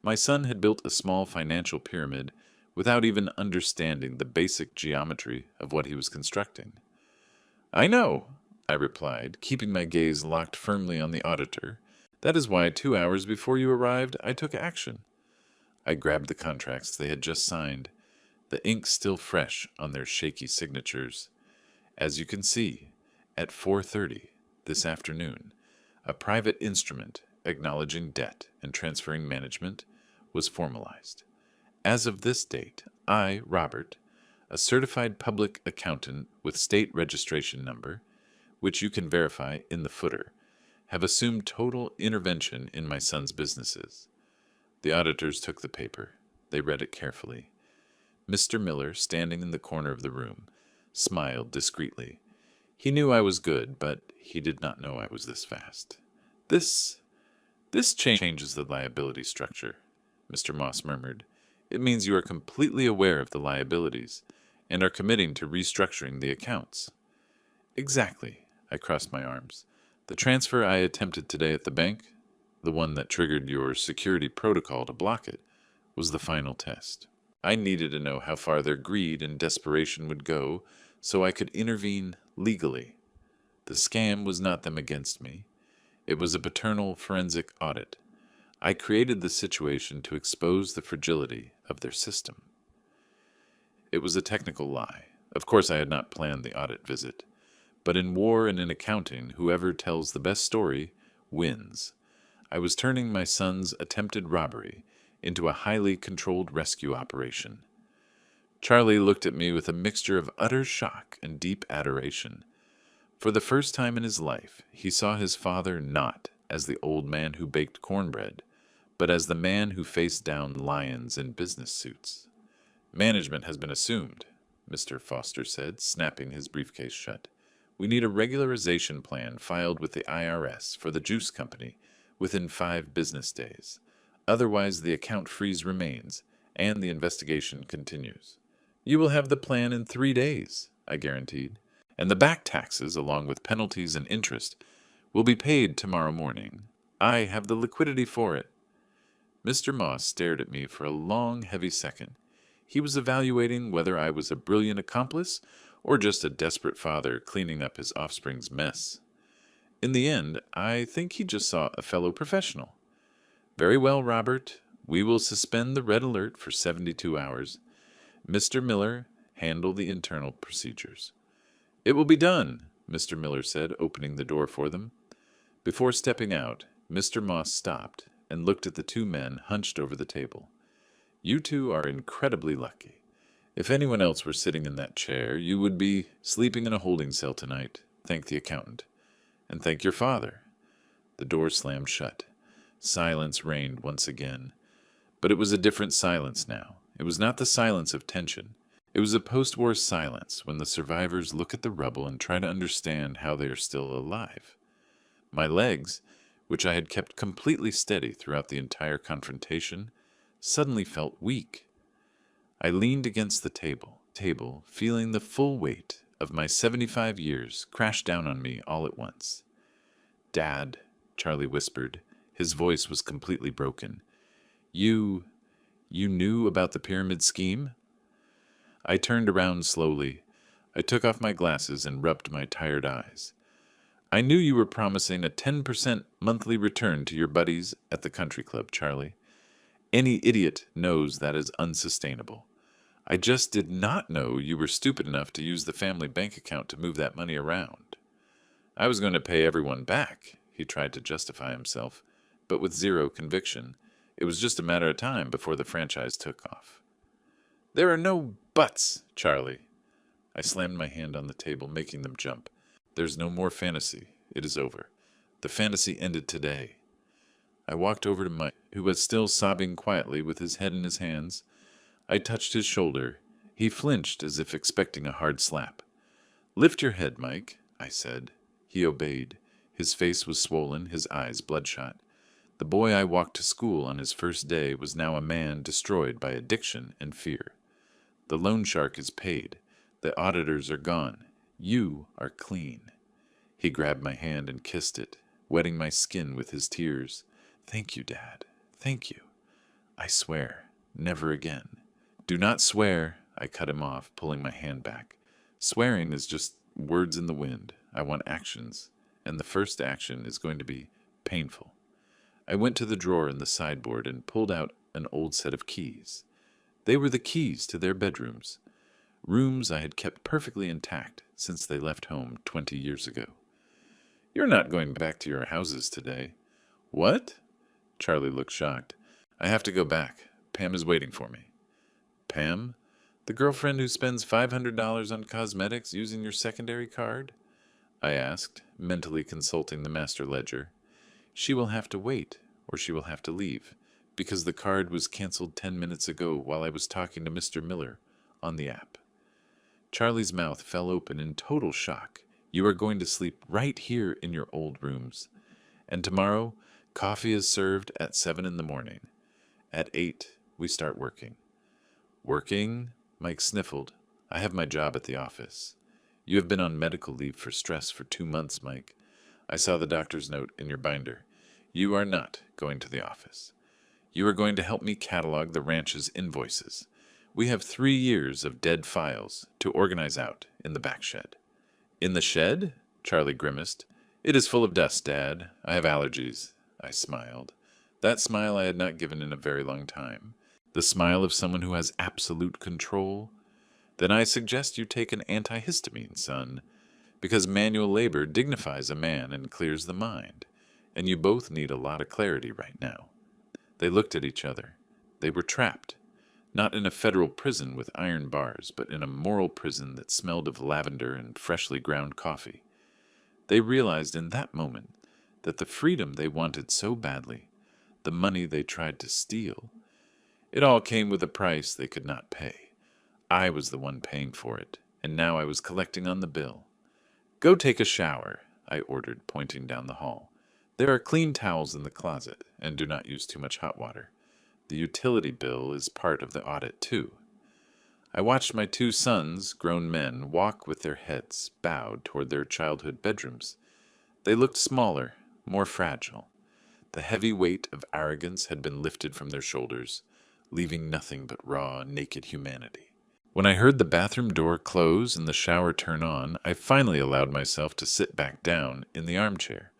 My son had built a small financial pyramid without even understanding the basic geometry of what he was constructing. I know, I replied, keeping my gaze locked firmly on the auditor. That is why 2 hours before you arrived, I took action. I grabbed the contracts they had just signed, the ink still fresh on their shaky signatures. As you can see, at 4:30 this afternoon, a private instrument acknowledging debt and transferring management was formalized. As of this date, I, Robert, a certified public accountant with state registration number, which you can verify in the footer, have assumed total intervention in my son's businesses. The auditors took the paper. They read it carefully. Mr. Miller, standing in the corner of the room, smiled discreetly. He knew I was good, but he did not know I was this fast. This changes the liability structure, Mr. Moss murmured. It means you are completely aware of the liabilities and are committing to restructuring the accounts. Exactly, I crossed my arms. The transfer I attempted today at the bank, the one that triggered your security protocol to block it, was the final test. I needed to know how far their greed and desperation would go so I could intervene legally. The scam was not them against me. It was a paternal forensic audit. I created the situation to expose the fragility of their system. It was a technical lie. Of course, I had not planned the audit visit. But in war and in accounting, whoever tells the best story wins. I was turning my son's attempted robbery into a highly controlled rescue operation. Charlie looked at me with a mixture of utter shock and deep adoration. For the first time in his life, he saw his father not as the old man who baked cornbread, but as the man who faced down lions in business suits. Management has been assumed, Mr. Foster said, snapping his briefcase shut. We need a regularization plan filed with the IRS for the juice company within 5 business days. Otherwise, the account freeze remains, and the investigation continues. You will have the plan in 3 days, I guaranteed, and the back taxes, along with penalties and interest, will be paid tomorrow morning. I have the liquidity for it. Mr. Moss stared at me for a long, heavy second. He was evaluating whether I was a brilliant accomplice or just a desperate father cleaning up his offspring's mess. In the end, I think he just saw a fellow professional. Very well, Robert. We will suspend the red alert for 72 hours. Mr. Miller, handle the internal procedures. It will be done, Mr. Miller said, opening the door for them. Before stepping out, Mr. Moss stopped and looked at the 2 men hunched over the table. You 2 are incredibly lucky. If anyone else were sitting in that chair, you would be sleeping in a holding cell tonight. Thank the accountant. And thank your father. The door slammed shut. Silence reigned once again. But it was a different silence now. It was not the silence of tension. It was a post-war silence when the survivors look at the rubble and try to understand how they are still alive. My legs, which I had kept completely steady throughout the entire confrontation, suddenly felt weak. I leaned against the table, feeling the full weight of my 75 years crash down on me all at once. Dad, Charlie whispered. His voice was completely broken. You knew about the pyramid scheme? I turned around slowly. I took off my glasses and rubbed my tired eyes. I knew you were promising a 10% monthly return to your buddies at the country club, Charlie. Any idiot knows that is unsustainable. I just did not know you were stupid enough to use the family bank account to move that money around. I was going to pay everyone back, he tried to justify himself, but with zero conviction. It was just a matter of time before the franchise took off. There are no buts, Charlie. I slammed my hand on the table, making them jump. There's no more fantasy. It is over. The fantasy ended today. I walked over to Mike, who was still sobbing quietly with his head in his hands. I touched his shoulder. He flinched as if expecting a hard slap. Lift your head, Mike, I said. He obeyed. His face was swollen, his eyes bloodshot. The boy I walked to school on his first day was now a man destroyed by addiction and fear. The loan shark is paid. The auditors are gone. You are clean. He grabbed my hand and kissed it, wetting my skin with his tears. Thank you, Dad. Thank you. I swear, never again. Do not swear, I cut him off, pulling my hand back. Swearing is just words in the wind. I want actions, and the first action is going to be painful. I went to the drawer in the sideboard and pulled out an old set of keys. They were the keys to their bedrooms, rooms I had kept perfectly intact since they left home 20 years ago. You're not going back to your houses today. What? Charlie looked shocked. I have to go back. Pam is waiting for me. Pam? The girlfriend who spends $500 on cosmetics using your secondary card? I asked, mentally consulting the master ledger. She will have to wait, or she will have to leave, because the card was canceled 10 minutes ago while I was talking to Mr. Miller on the app. Charlie's mouth fell open in total shock. You are going to sleep right here in your old rooms. And tomorrow, coffee is served at 7 in the morning. At 8, we start working. Working? Mike sniffled. I have my job at the office. You have been on medical leave for stress for 2 months, Mike. I saw the doctor's note in your binder. You are not going to the office. You are going to help me catalog the ranch's invoices. We have 3 years of dead files to organize out in the back shed. In the shed? Charlie grimaced. It is full of dust, Dad. I have allergies. I smiled. That smile I had not given in a very long time. The smile of someone who has absolute control. Then I suggest you take an antihistamine, son, because manual labor dignifies a man and clears the mind, and you both need a lot of clarity right now. They looked at each other. They were trapped, not in a federal prison with iron bars, but in a moral prison that smelled of lavender and freshly ground coffee. They realized in that moment that the freedom they wanted so badly, the money they tried to steal, it all came with a price they could not pay. I was the one paying for it, and now I was collecting on the bill. Go take a shower, I ordered, pointing down the hall. There are clean towels in the closet, and do not use too much hot water. The utility bill is part of the audit, too. I watched my 2 sons, grown men, walk with their heads bowed toward their childhood bedrooms. They looked smaller, more fragile. The heavy weight of arrogance had been lifted from their shoulders, leaving nothing but raw, naked humanity. When I heard the bathroom door close and the shower turn on, I finally allowed myself to sit back down in the armchair.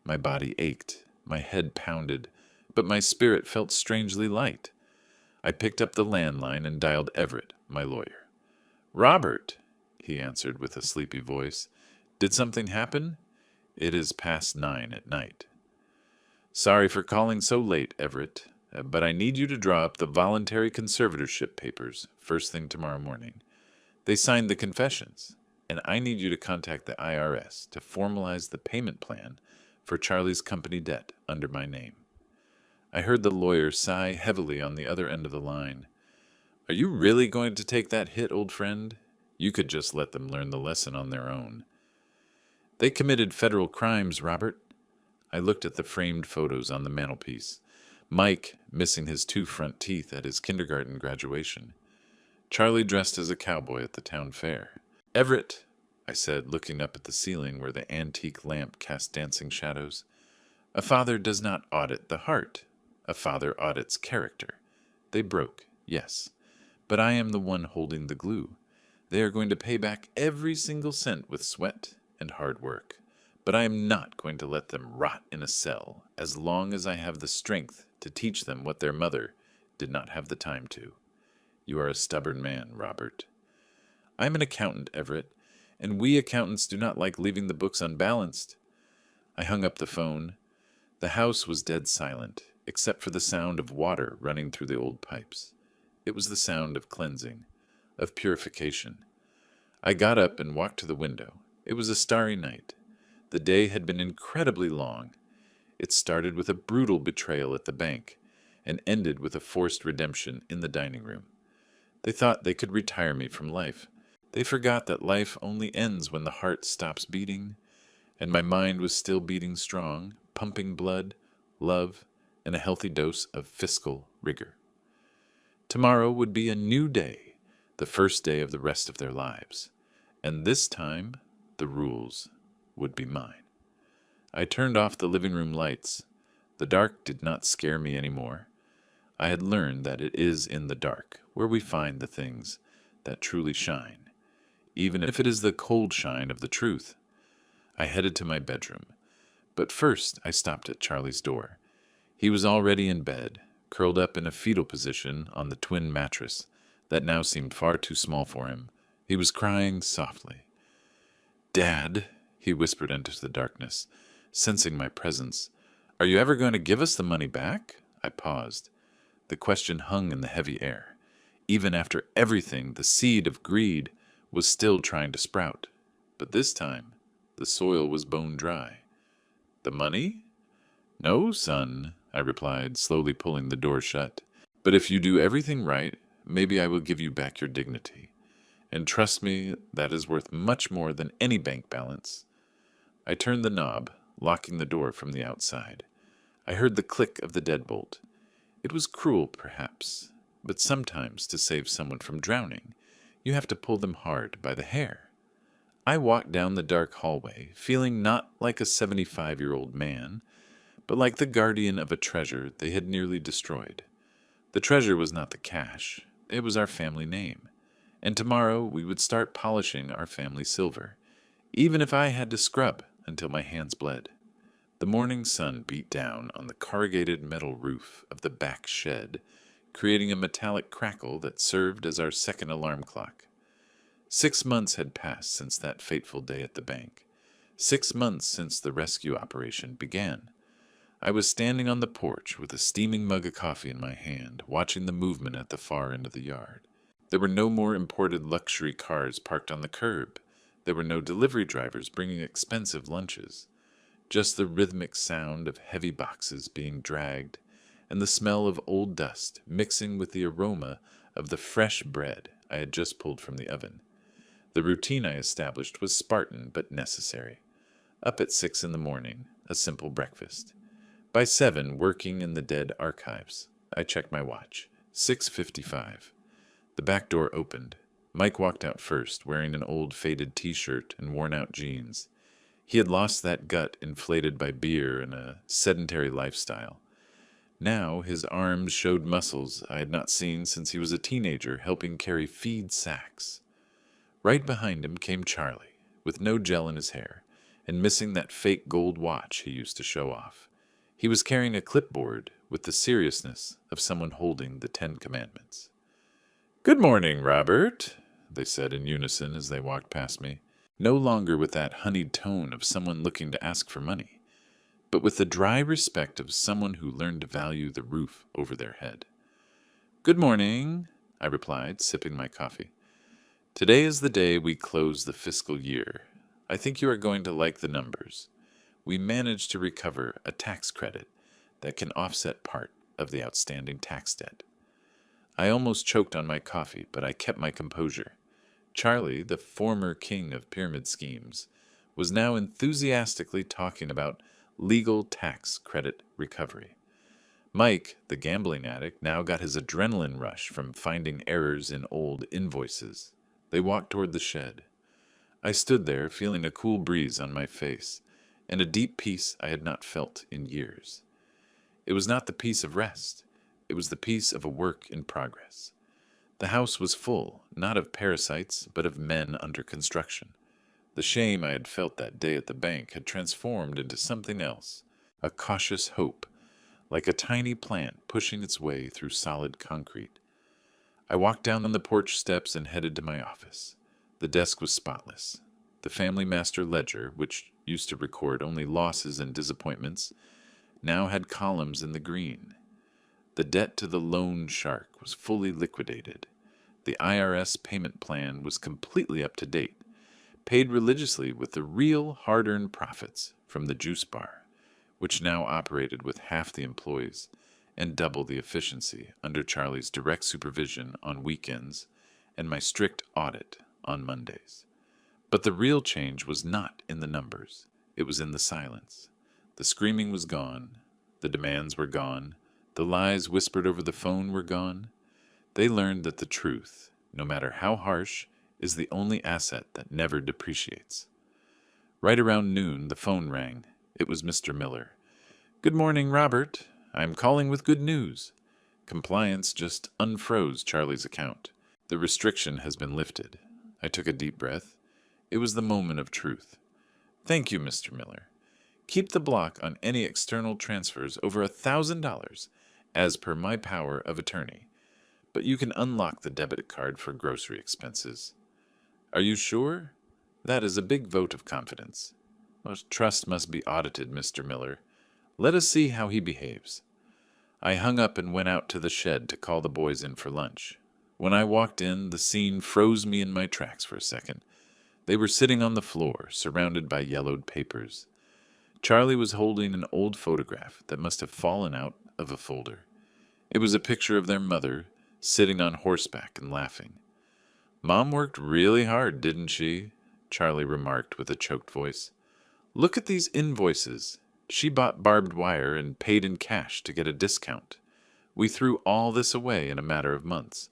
My body ached, my head pounded, but my spirit felt strangely light. I picked up the landline and dialed Everett, my lawyer. Robert, he answered with a sleepy voice. Did something happen? It is past 9 at night. Sorry for calling so late, Everett, but I need you to draw up the voluntary conservatorship papers first thing tomorrow morning. They signed the confessions, and I need you to contact the IRS to formalize the payment plan for Charlie's company debt under my name. I heard the lawyer sigh heavily on the other end of the line. Are you really going to take that hit, old friend? You could just let them learn the lesson on their own. They committed federal crimes, Robert. I looked at the framed photos on the mantelpiece. Mike missing his 2 front teeth at his kindergarten graduation. Charlie dressed as a cowboy at the town fair. Everett, I said, looking up at the ceiling where the antique lamp cast dancing shadows. A father does not audit the heart. A father audits character. They broke, yes, but I am the one holding the glue. They are going to pay back every single cent with sweat and hard work, but I am not going to let them rot in a cell as long as I have the strength to teach them what their mother did not have the time to. You are a stubborn man, Robert. I am an accountant, Everett, and we accountants do not like leaving the books unbalanced. I hung up the phone. The house was dead silent, except for the sound of water running through the old pipes. It was the sound of cleansing, of purification. I got up and walked to the window. It was a starry night. The day had been incredibly long. It started with a brutal betrayal at the bank and ended with a forced redemption in the dining room. They thought they could retire me from life. They forgot that life only ends when the heart stops beating, and my mind was still beating strong, pumping blood, love, and a healthy dose of fiscal rigor. Tomorrow would be a new day, the first day of the rest of their lives, and this time the rules would be mine. I turned off the living room lights. The dark did not scare me anymore. I had learned that it is in the dark where we find the things that truly shine, even if it is the cold shine of the truth. I headed to my bedroom, but first I stopped at Charlie's door. He was already in bed, curled up in a fetal position on the twin mattress that now seemed far too small for him. He was crying softly. Dad, he whispered into the darkness, sensing my presence. Are you ever going to give us the money back? I paused. The question hung in the heavy air. Even after everything, the seed of greed was still trying to sprout. But this time, the soil was bone dry. The money? No, son, I replied, slowly pulling the door shut. But if you do everything right, maybe I will give you back your dignity. And trust me, that is worth much more than any bank balance. I turned the knob, locking the door from the outside. I heard the click of the deadbolt. It was cruel, perhaps, but sometimes to save someone from drowning, you have to pull them hard by the hair. I walked down the dark hallway, feeling not like a 75-year-old man, but like the guardian of a treasure they had nearly destroyed. The treasure was not the cash, it was our family name, and tomorrow we would start polishing our family silver, even if I had to scrub until my hands bled. The morning sun beat down on the corrugated metal roof of the back shed, creating a metallic crackle that served as our second alarm clock. 6 months had passed since that fateful day at the bank. 6 months since the rescue operation began. I was standing on the porch with a steaming mug of coffee in my hand, watching the movement at the far end of the yard. There were no more imported luxury cars parked on the curb. There were no delivery drivers bringing expensive lunches. Just the rhythmic sound of heavy boxes being dragged, and the smell of old dust mixing with the aroma of the fresh bread I had just pulled from the oven. The routine I established was Spartan but necessary. Up at 6 in the morning, a simple breakfast. By 7, working in the dead archives. I checked my watch. 6:55. The back door opened. Mike walked out first, wearing an old faded t-shirt and worn-out jeans. He had lost that gut inflated by beer and a sedentary lifestyle. Now his arms showed muscles I had not seen since he was a teenager, helping carry feed sacks. Right behind him came Charlie, with no gel in his hair, and missing that fake gold watch he used to show off. He was carrying a clipboard with the seriousness of someone holding the 10 Commandments. "Good morning, Robert," they said in unison as they walked past me, no longer with that honeyed tone of someone looking to ask for money, but with the dry respect of someone who learned to value the roof over their head. "Good morning," I replied, sipping my coffee. "Today is the day we close the fiscal year. I think you are going to like the numbers. We managed to recover a tax credit that can offset part of the outstanding tax debt." I almost choked on my coffee, but I kept my composure. Charlie, the former king of pyramid schemes, was now enthusiastically talking about legal tax credit recovery. Mike, the gambling addict, now got his adrenaline rush from finding errors in old invoices. They walked toward the shed. I stood there, feeling a cool breeze on my face, and a deep peace I had not felt in years. It was not the peace of rest. It was the peace of a work in progress. The house was full, not of parasites, but of men under construction. The shame I had felt that day at the bank had transformed into something else, a cautious hope, like a tiny plant pushing its way through solid concrete. I walked down the porch steps and headed to my office. The desk was spotless. The family master ledger, which used to record only losses and disappointments, now had columns in the green. The debt to the loan shark was fully liquidated. The IRS payment plan was completely up to date, paid religiously with the real hard-earned profits from the juice bar, which now operated with half the employees and double the efficiency under Charlie's direct supervision on weekends and my strict audit on Mondays. But the real change was not in the numbers. It was in the silence. The screaming was gone. The demands were gone. The lies whispered over the phone were gone. They learned that the truth, no matter how harsh, is the only asset that never depreciates. Right around noon, the phone rang. It was Mr. Miller. "Good morning, Robert. I'm calling with good news. Compliance just unfroze Charlie's account. The restriction has been lifted." I took a deep breath. It was the moment of truth. "Thank you, Mr. Miller. Keep the block on any external transfers over $1,000, as per my power of attorney, but you can unlock the debit card for grocery expenses." "Are you sure?" "That is a big vote of confidence." "Trust must be audited, Mr. Miller. Let us see how he behaves." I hung up and went out to the shed to call the boys in for lunch. When I walked in, the scene froze me in my tracks for a second. They were sitting on the floor, surrounded by yellowed papers. Charlie was holding an old photograph that must have fallen out of a folder. It was a picture of their mother, sitting on horseback and laughing. "Mom worked really hard, didn't she?" Charlie remarked with a choked voice. "Look at these invoices. She bought barbed wire and paid in cash to get a discount. We threw all this away in a matter of months."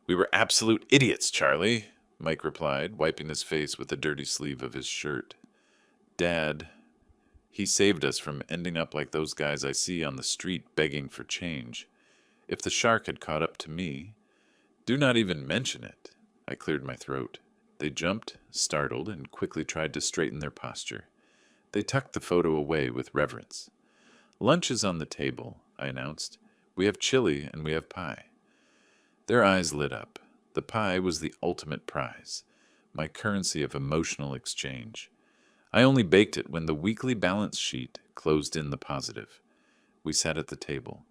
"We were absolute idiots, Charlie," Mike replied, wiping his face with the dirty sleeve of his shirt. "Dad, he saved us from ending up like those guys I see on the street begging for change. If the shark had caught up to me—" "Do not even mention it." I cleared my throat. They jumped, startled, and quickly tried to straighten their posture. They tucked the photo away with reverence. "Lunch is on the table," I announced. "We have chili and we have pie." Their eyes lit up. The pie was the ultimate prize, my currency of emotional exchange. I only baked it when the weekly balance sheet closed in the positive. We sat at the table.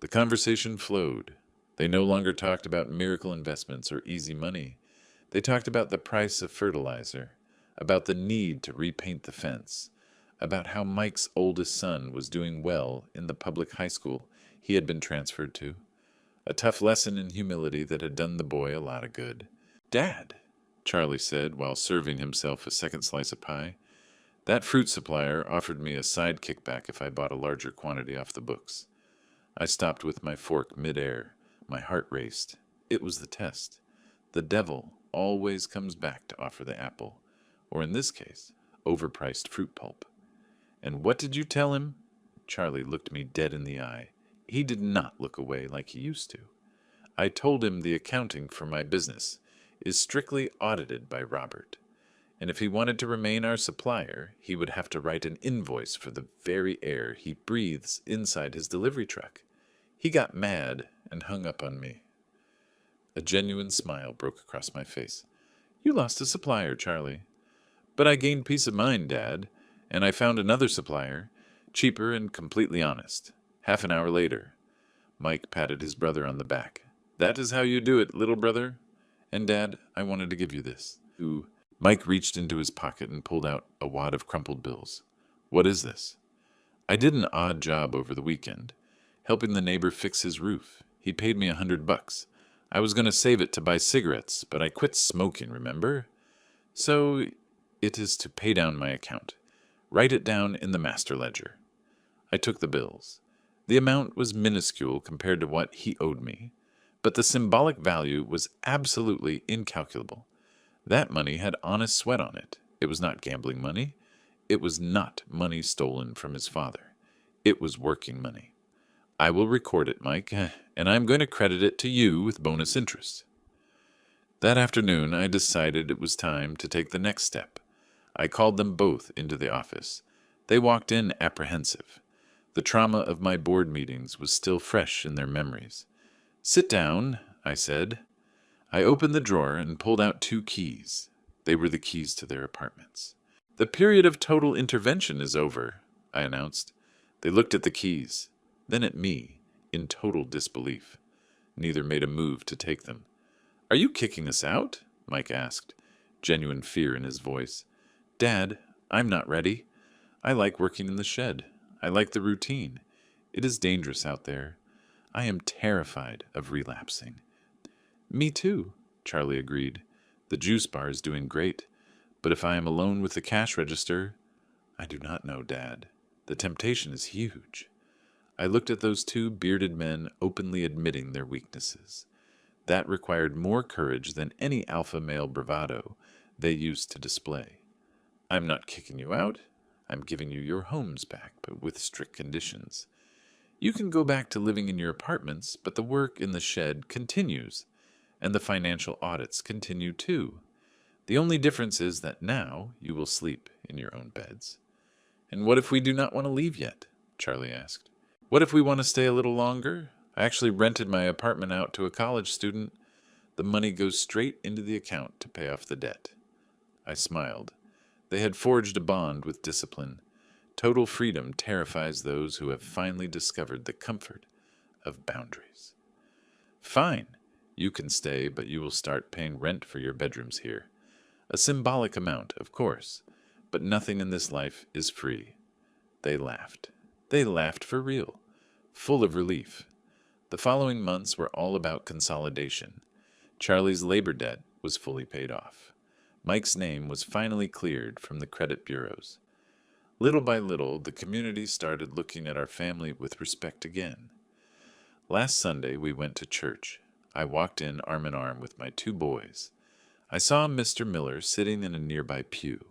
The conversation flowed. They no longer talked about miracle investments or easy money. They talked about the price of fertilizer, about the need to repaint the fence, about how Mike's oldest son was doing well in the public high school he had been transferred to. A tough lesson in humility that had done the boy a lot of good. "Dad," Charlie said while serving himself a second slice of pie, "that fruit supplier offered me a side kickback if I bought a larger quantity off the books." I stopped with my fork midair. My heart raced. It was the test. The devil always comes back to offer the apple, or in this case, overpriced fruit pulp. "And what did you tell him?" Charlie looked me dead in the eye. He did not look away like he used to. "I told him the accounting for my business is strictly audited by Robert, and if he wanted to remain our supplier, he would have to write an invoice for the very air he breathes inside his delivery truck." He got mad and hung up on me. A genuine smile broke across my face. "You lost a supplier, Charlie." "But I gained peace of mind, Dad, and I found another supplier, cheaper and completely honest. Half an hour later." Mike patted his brother on the back. "That is how you do it, little brother. And, Dad, I wanted to give you this." Ooh. Mike reached into his pocket and pulled out a wad of crumpled bills. "What is this?" "I did an odd job over the weekend, helping the neighbor fix his roof. He paid me $100. I was going to save it to buy cigarettes, but I quit smoking, remember? So it is to pay down my account. Write it down in the master ledger." I took the bills. The amount was minuscule compared to what he owed me, but the symbolic value was absolutely incalculable. That money had honest sweat on it. It was not gambling money. It was not money stolen from his father. It was working money. "I will record it, Mike, and I'm going to credit it to you with bonus interest." That afternoon, I decided it was time to take the next step. I called them both into the office. They walked in apprehensive. The trauma of my board meetings was still fresh in their memories. "Sit down," I said. I opened the drawer and pulled out 2 keys. They were the keys to their apartments. "The period of total intervention is over," I announced. They looked at the keys, then at me, in total disbelief. Neither made a move to take them. "Are you kicking us out?" Mike asked, genuine fear in his voice. "Dad, I'm not ready. I like working in the shed. I like the routine. It is dangerous out there. I am terrified of relapsing." "Me too," Charlie agreed. "The juice bar is doing great. But if I am alone with the cash register—" "I do not know, Dad. The temptation is huge." I looked at those 2 bearded men openly admitting their weaknesses. That required more courage than any alpha male bravado they used to display. "I'm not kicking you out. I'm giving you your homes back, but with strict conditions. You can go back to living in your apartments, but the work in the shed continues, and the financial audits continue too. The only difference is that now you will sleep in your own beds." "And what if we do not want to leave yet?" Charlie asked. "What if we want to stay a little longer? I actually rented my apartment out to a college student. The money goes straight into the account to pay off the debt." I smiled. They had forged a bond with discipline. Total freedom terrifies those who have finally discovered the comfort of boundaries. "Fine. You can stay, but you will start paying rent for your bedrooms here. A symbolic amount, of course, but nothing in this life is free. They laughed. They laughed for real, full of relief. The following months were all about consolidation. Charlie's labor debt was fully paid off. Mike's name was finally cleared from the credit bureaus. Little by little, the community started looking at our family with respect again. Last Sunday, we went to church. I walked in arm with my two boys. I saw Mr. Miller sitting in a nearby pew.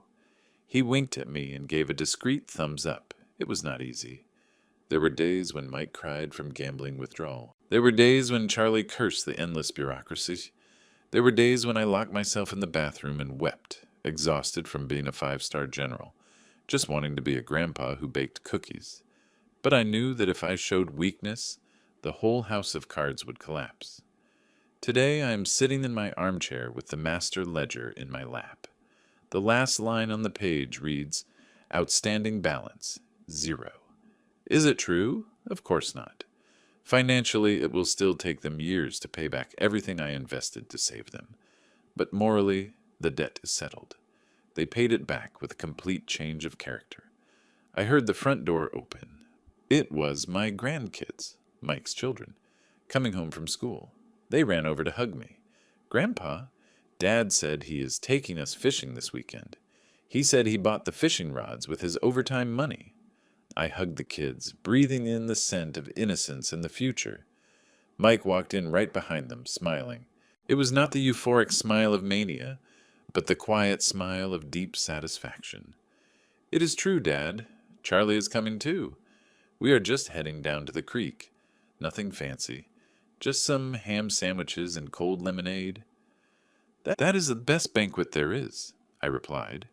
He winked at me and gave a discreet thumbs up. It was not easy. There were days when Mike cried from gambling withdrawal. There were days when Charlie cursed the endless bureaucracy. There were days when I locked myself in the bathroom and wept, exhausted from being a five-star general, just wanting to be a grandpa who baked cookies. But I knew that if I showed weakness, the whole house of cards would collapse. Today I am sitting in my armchair with the master ledger in my lap. The last line on the page reads, "Outstanding balance, 0." Is it true? Of course not. Financially, it will still take them years to pay back everything I invested to save them. But morally, the debt is settled. They paid it back with a complete change of character. I heard the front door open. It was my grandkids, Mike's children, coming home from school. They ran over to hug me. "Grandpa, Dad said he is taking us fishing this weekend. He said he bought the fishing rods with his overtime money." I hugged the kids, breathing in the scent of innocence and the future. Mike walked in right behind them, smiling. It was not the euphoric smile of mania, but the quiet smile of deep satisfaction. "It is true, Dad. Charlie is coming too. We are just heading down to the creek. Nothing fancy. Just some ham sandwiches and cold lemonade." That is the best banquet there is," I replied.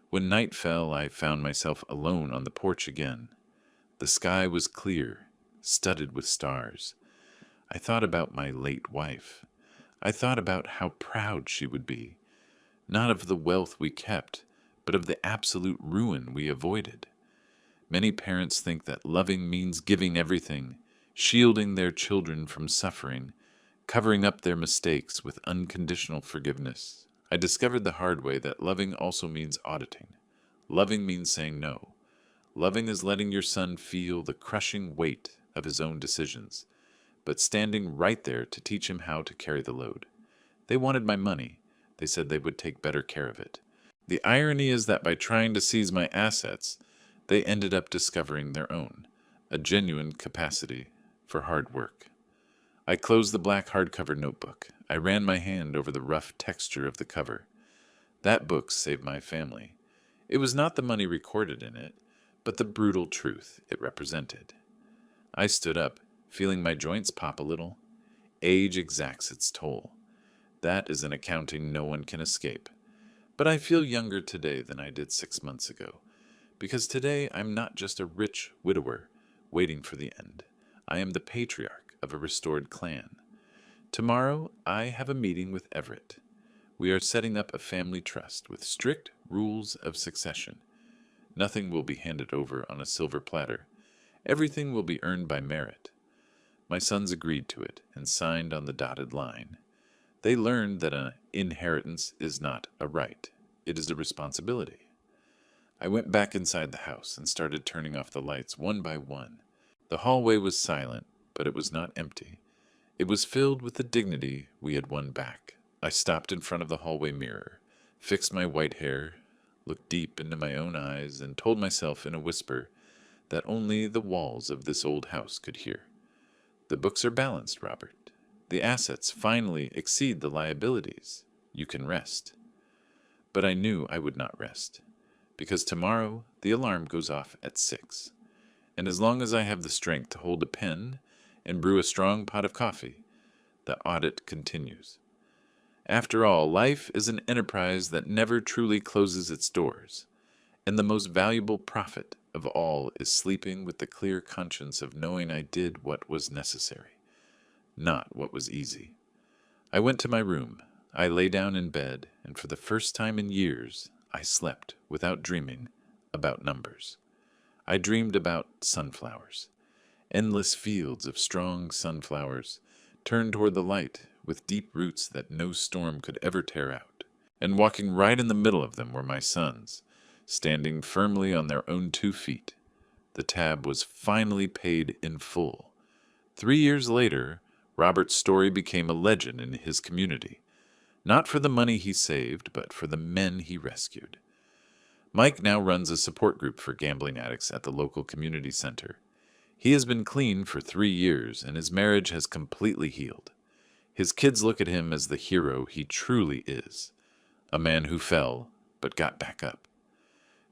When night fell, I found myself alone on the porch again. The sky was clear, studded with stars. I thought about my late wife. I thought about how proud she would be, not of the wealth we kept, but of the absolute ruin we avoided. Many parents think that loving means giving everything, shielding their children from suffering, covering up their mistakes with unconditional forgiveness. I discovered the hard way that loving also means auditing. Loving means saying no. Loving is letting your son feel the crushing weight of his own decisions, but standing right there to teach him how to carry the load. They wanted my money. They said they would take better care of it. The irony is that by trying to seize my assets, they ended up discovering their own, a genuine capacity for hard work. I closed the black hardcover notebook. I ran my hand over the rough texture of the cover. That book saved my family. It was not the money recorded in it, but the brutal truth it represented. I stood up, feeling my joints pop a little. Age exacts its toll. That is an accounting no one can escape. But I feel younger today than I did 6 months ago, because today I'm not just a rich widower waiting for the end. I am the patriarch of a restored clan. Tomorrow, I have a meeting with Everett. We are setting up a family trust with strict rules of succession. Nothing will be handed over on a silver platter. Everything will be earned by merit. My sons agreed to it and signed on the dotted line. They learned that an inheritance is not a right. It is a responsibility. I went back inside the house and started turning off the lights one by one. The hallway was silent, but it was not empty. It was filled with the dignity we had won back. I stopped in front of the hallway mirror, fixed my white hair, looked deep into my own eyes, and told myself in a whisper that only the walls of this old house could hear. The books are balanced, Robert. The assets finally exceed the liabilities. You can rest. But I knew I would not rest, because tomorrow the alarm goes off at 6. And as long as I have the strength to hold a pen and brew a strong pot of coffee, the audit continues. After all, life is an enterprise that never truly closes its doors, and the most valuable profit of all is sleeping with the clear conscience of knowing I did what was necessary, not what was easy. I went to my room. I lay down in bed, and for the first time in years, I slept without dreaming about numbers. I dreamed about sunflowers, endless fields of strong sunflowers turned toward the light with deep roots that no storm could ever tear out. And walking right in the middle of them were my sons, standing firmly on their own 2 feet. The tab was finally paid in full. 3 years later, Robert's story became a legend in his community, not for the money he saved, but for the men he rescued. Mike now runs a support group for gambling addicts at the local community center. He has been clean for 3 years, and his marriage has completely healed. His kids look at him as the hero he truly is, a man who fell, but got back up.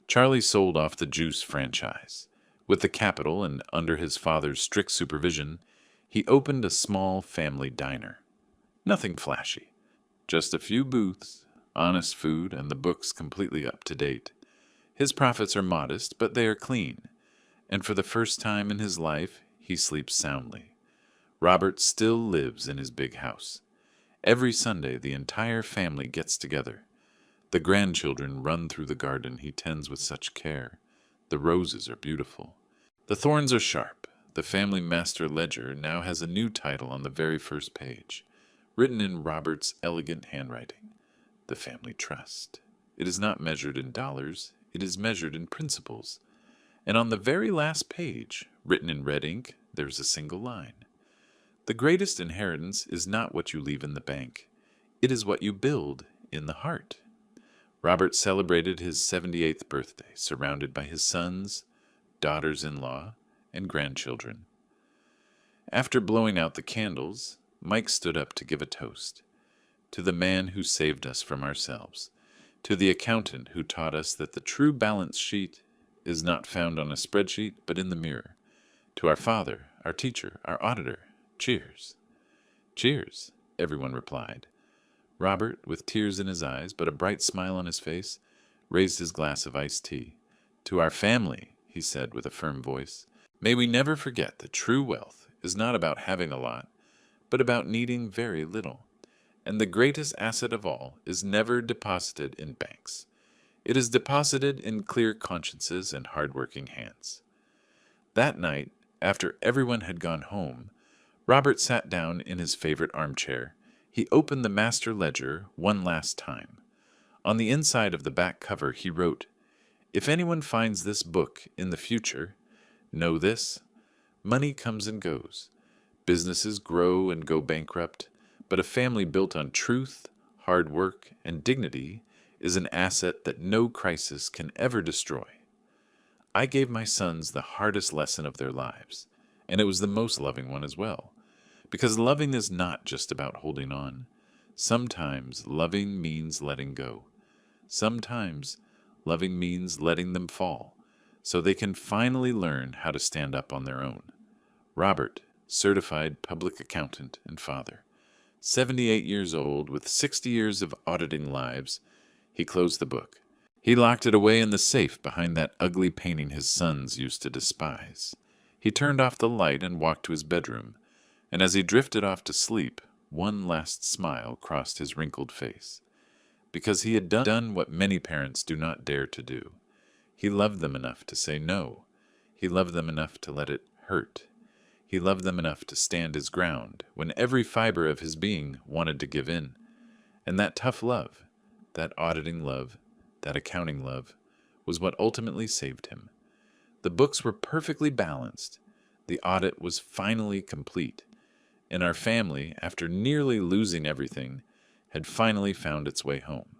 Charlie sold off the Juice franchise. With the capital and under his father's strict supervision, he opened a small family diner. Nothing flashy, just a few booths, honest food, and the books completely up to date. His profits are modest, but they are clean, and for the first time in his life, he sleeps soundly. Robert still lives in his big house. Every Sunday, the entire family gets together. The grandchildren run through the garden he tends with such care. The roses are beautiful. The thorns are sharp. The family master ledger now has a new title on the very first page, written in Robert's elegant handwriting: The Family Trust. It is not measured in dollars, it is measured in principles. And on the very last page, written in red ink, there is a single line: The greatest inheritance is not what you leave in the bank. It is what you build in the heart. Robert celebrated his 78th birthday, surrounded by his sons, daughters-in-law, and grandchildren. After blowing out the candles, Mike stood up to give a toast. To the man who saved us from ourselves. To the accountant who taught us that the true balance sheet is not found on a spreadsheet, but in the mirror. To our father, our teacher, our auditor, cheers. Cheers, everyone replied. Robert, with tears in his eyes but a bright smile on his face, raised his glass of iced tea. To our family, he said with a firm voice, may we never forget that true wealth is not about having a lot, but about needing very little. And the greatest asset of all is never deposited in banks. It is deposited in clear consciences and hard-working hands. That night, after everyone had gone home, Robert sat down in his favorite armchair. He opened the master ledger one last time. On the inside of the back cover he wrote, If anyone finds this book in the future, know this: money comes and goes. Businesses grow and go bankrupt, but a family built on truth, hard work, and dignity is an asset that no crisis can ever destroy. I gave my sons the hardest lesson of their lives, and it was the most loving one as well. Because loving is not just about holding on. Sometimes loving means letting go. Sometimes loving means letting them fall, so they can finally learn how to stand up on their own. Robert, certified public accountant and father, 78 years old with 60 years of auditing lives, he closed the book. He locked it away in the safe behind that ugly painting his sons used to despise. He turned off the light and walked to his bedroom, and as he drifted off to sleep, one last smile crossed his wrinkled face. Because he had done what many parents do not dare to do. He loved them enough to say no. He loved them enough to let it hurt. He loved them enough to stand his ground when every fiber of his being wanted to give in. And that tough love, that auditing love, that accounting love, was what ultimately saved him. The books were perfectly balanced. The audit was finally complete. And our family, after nearly losing everything, had finally found its way home.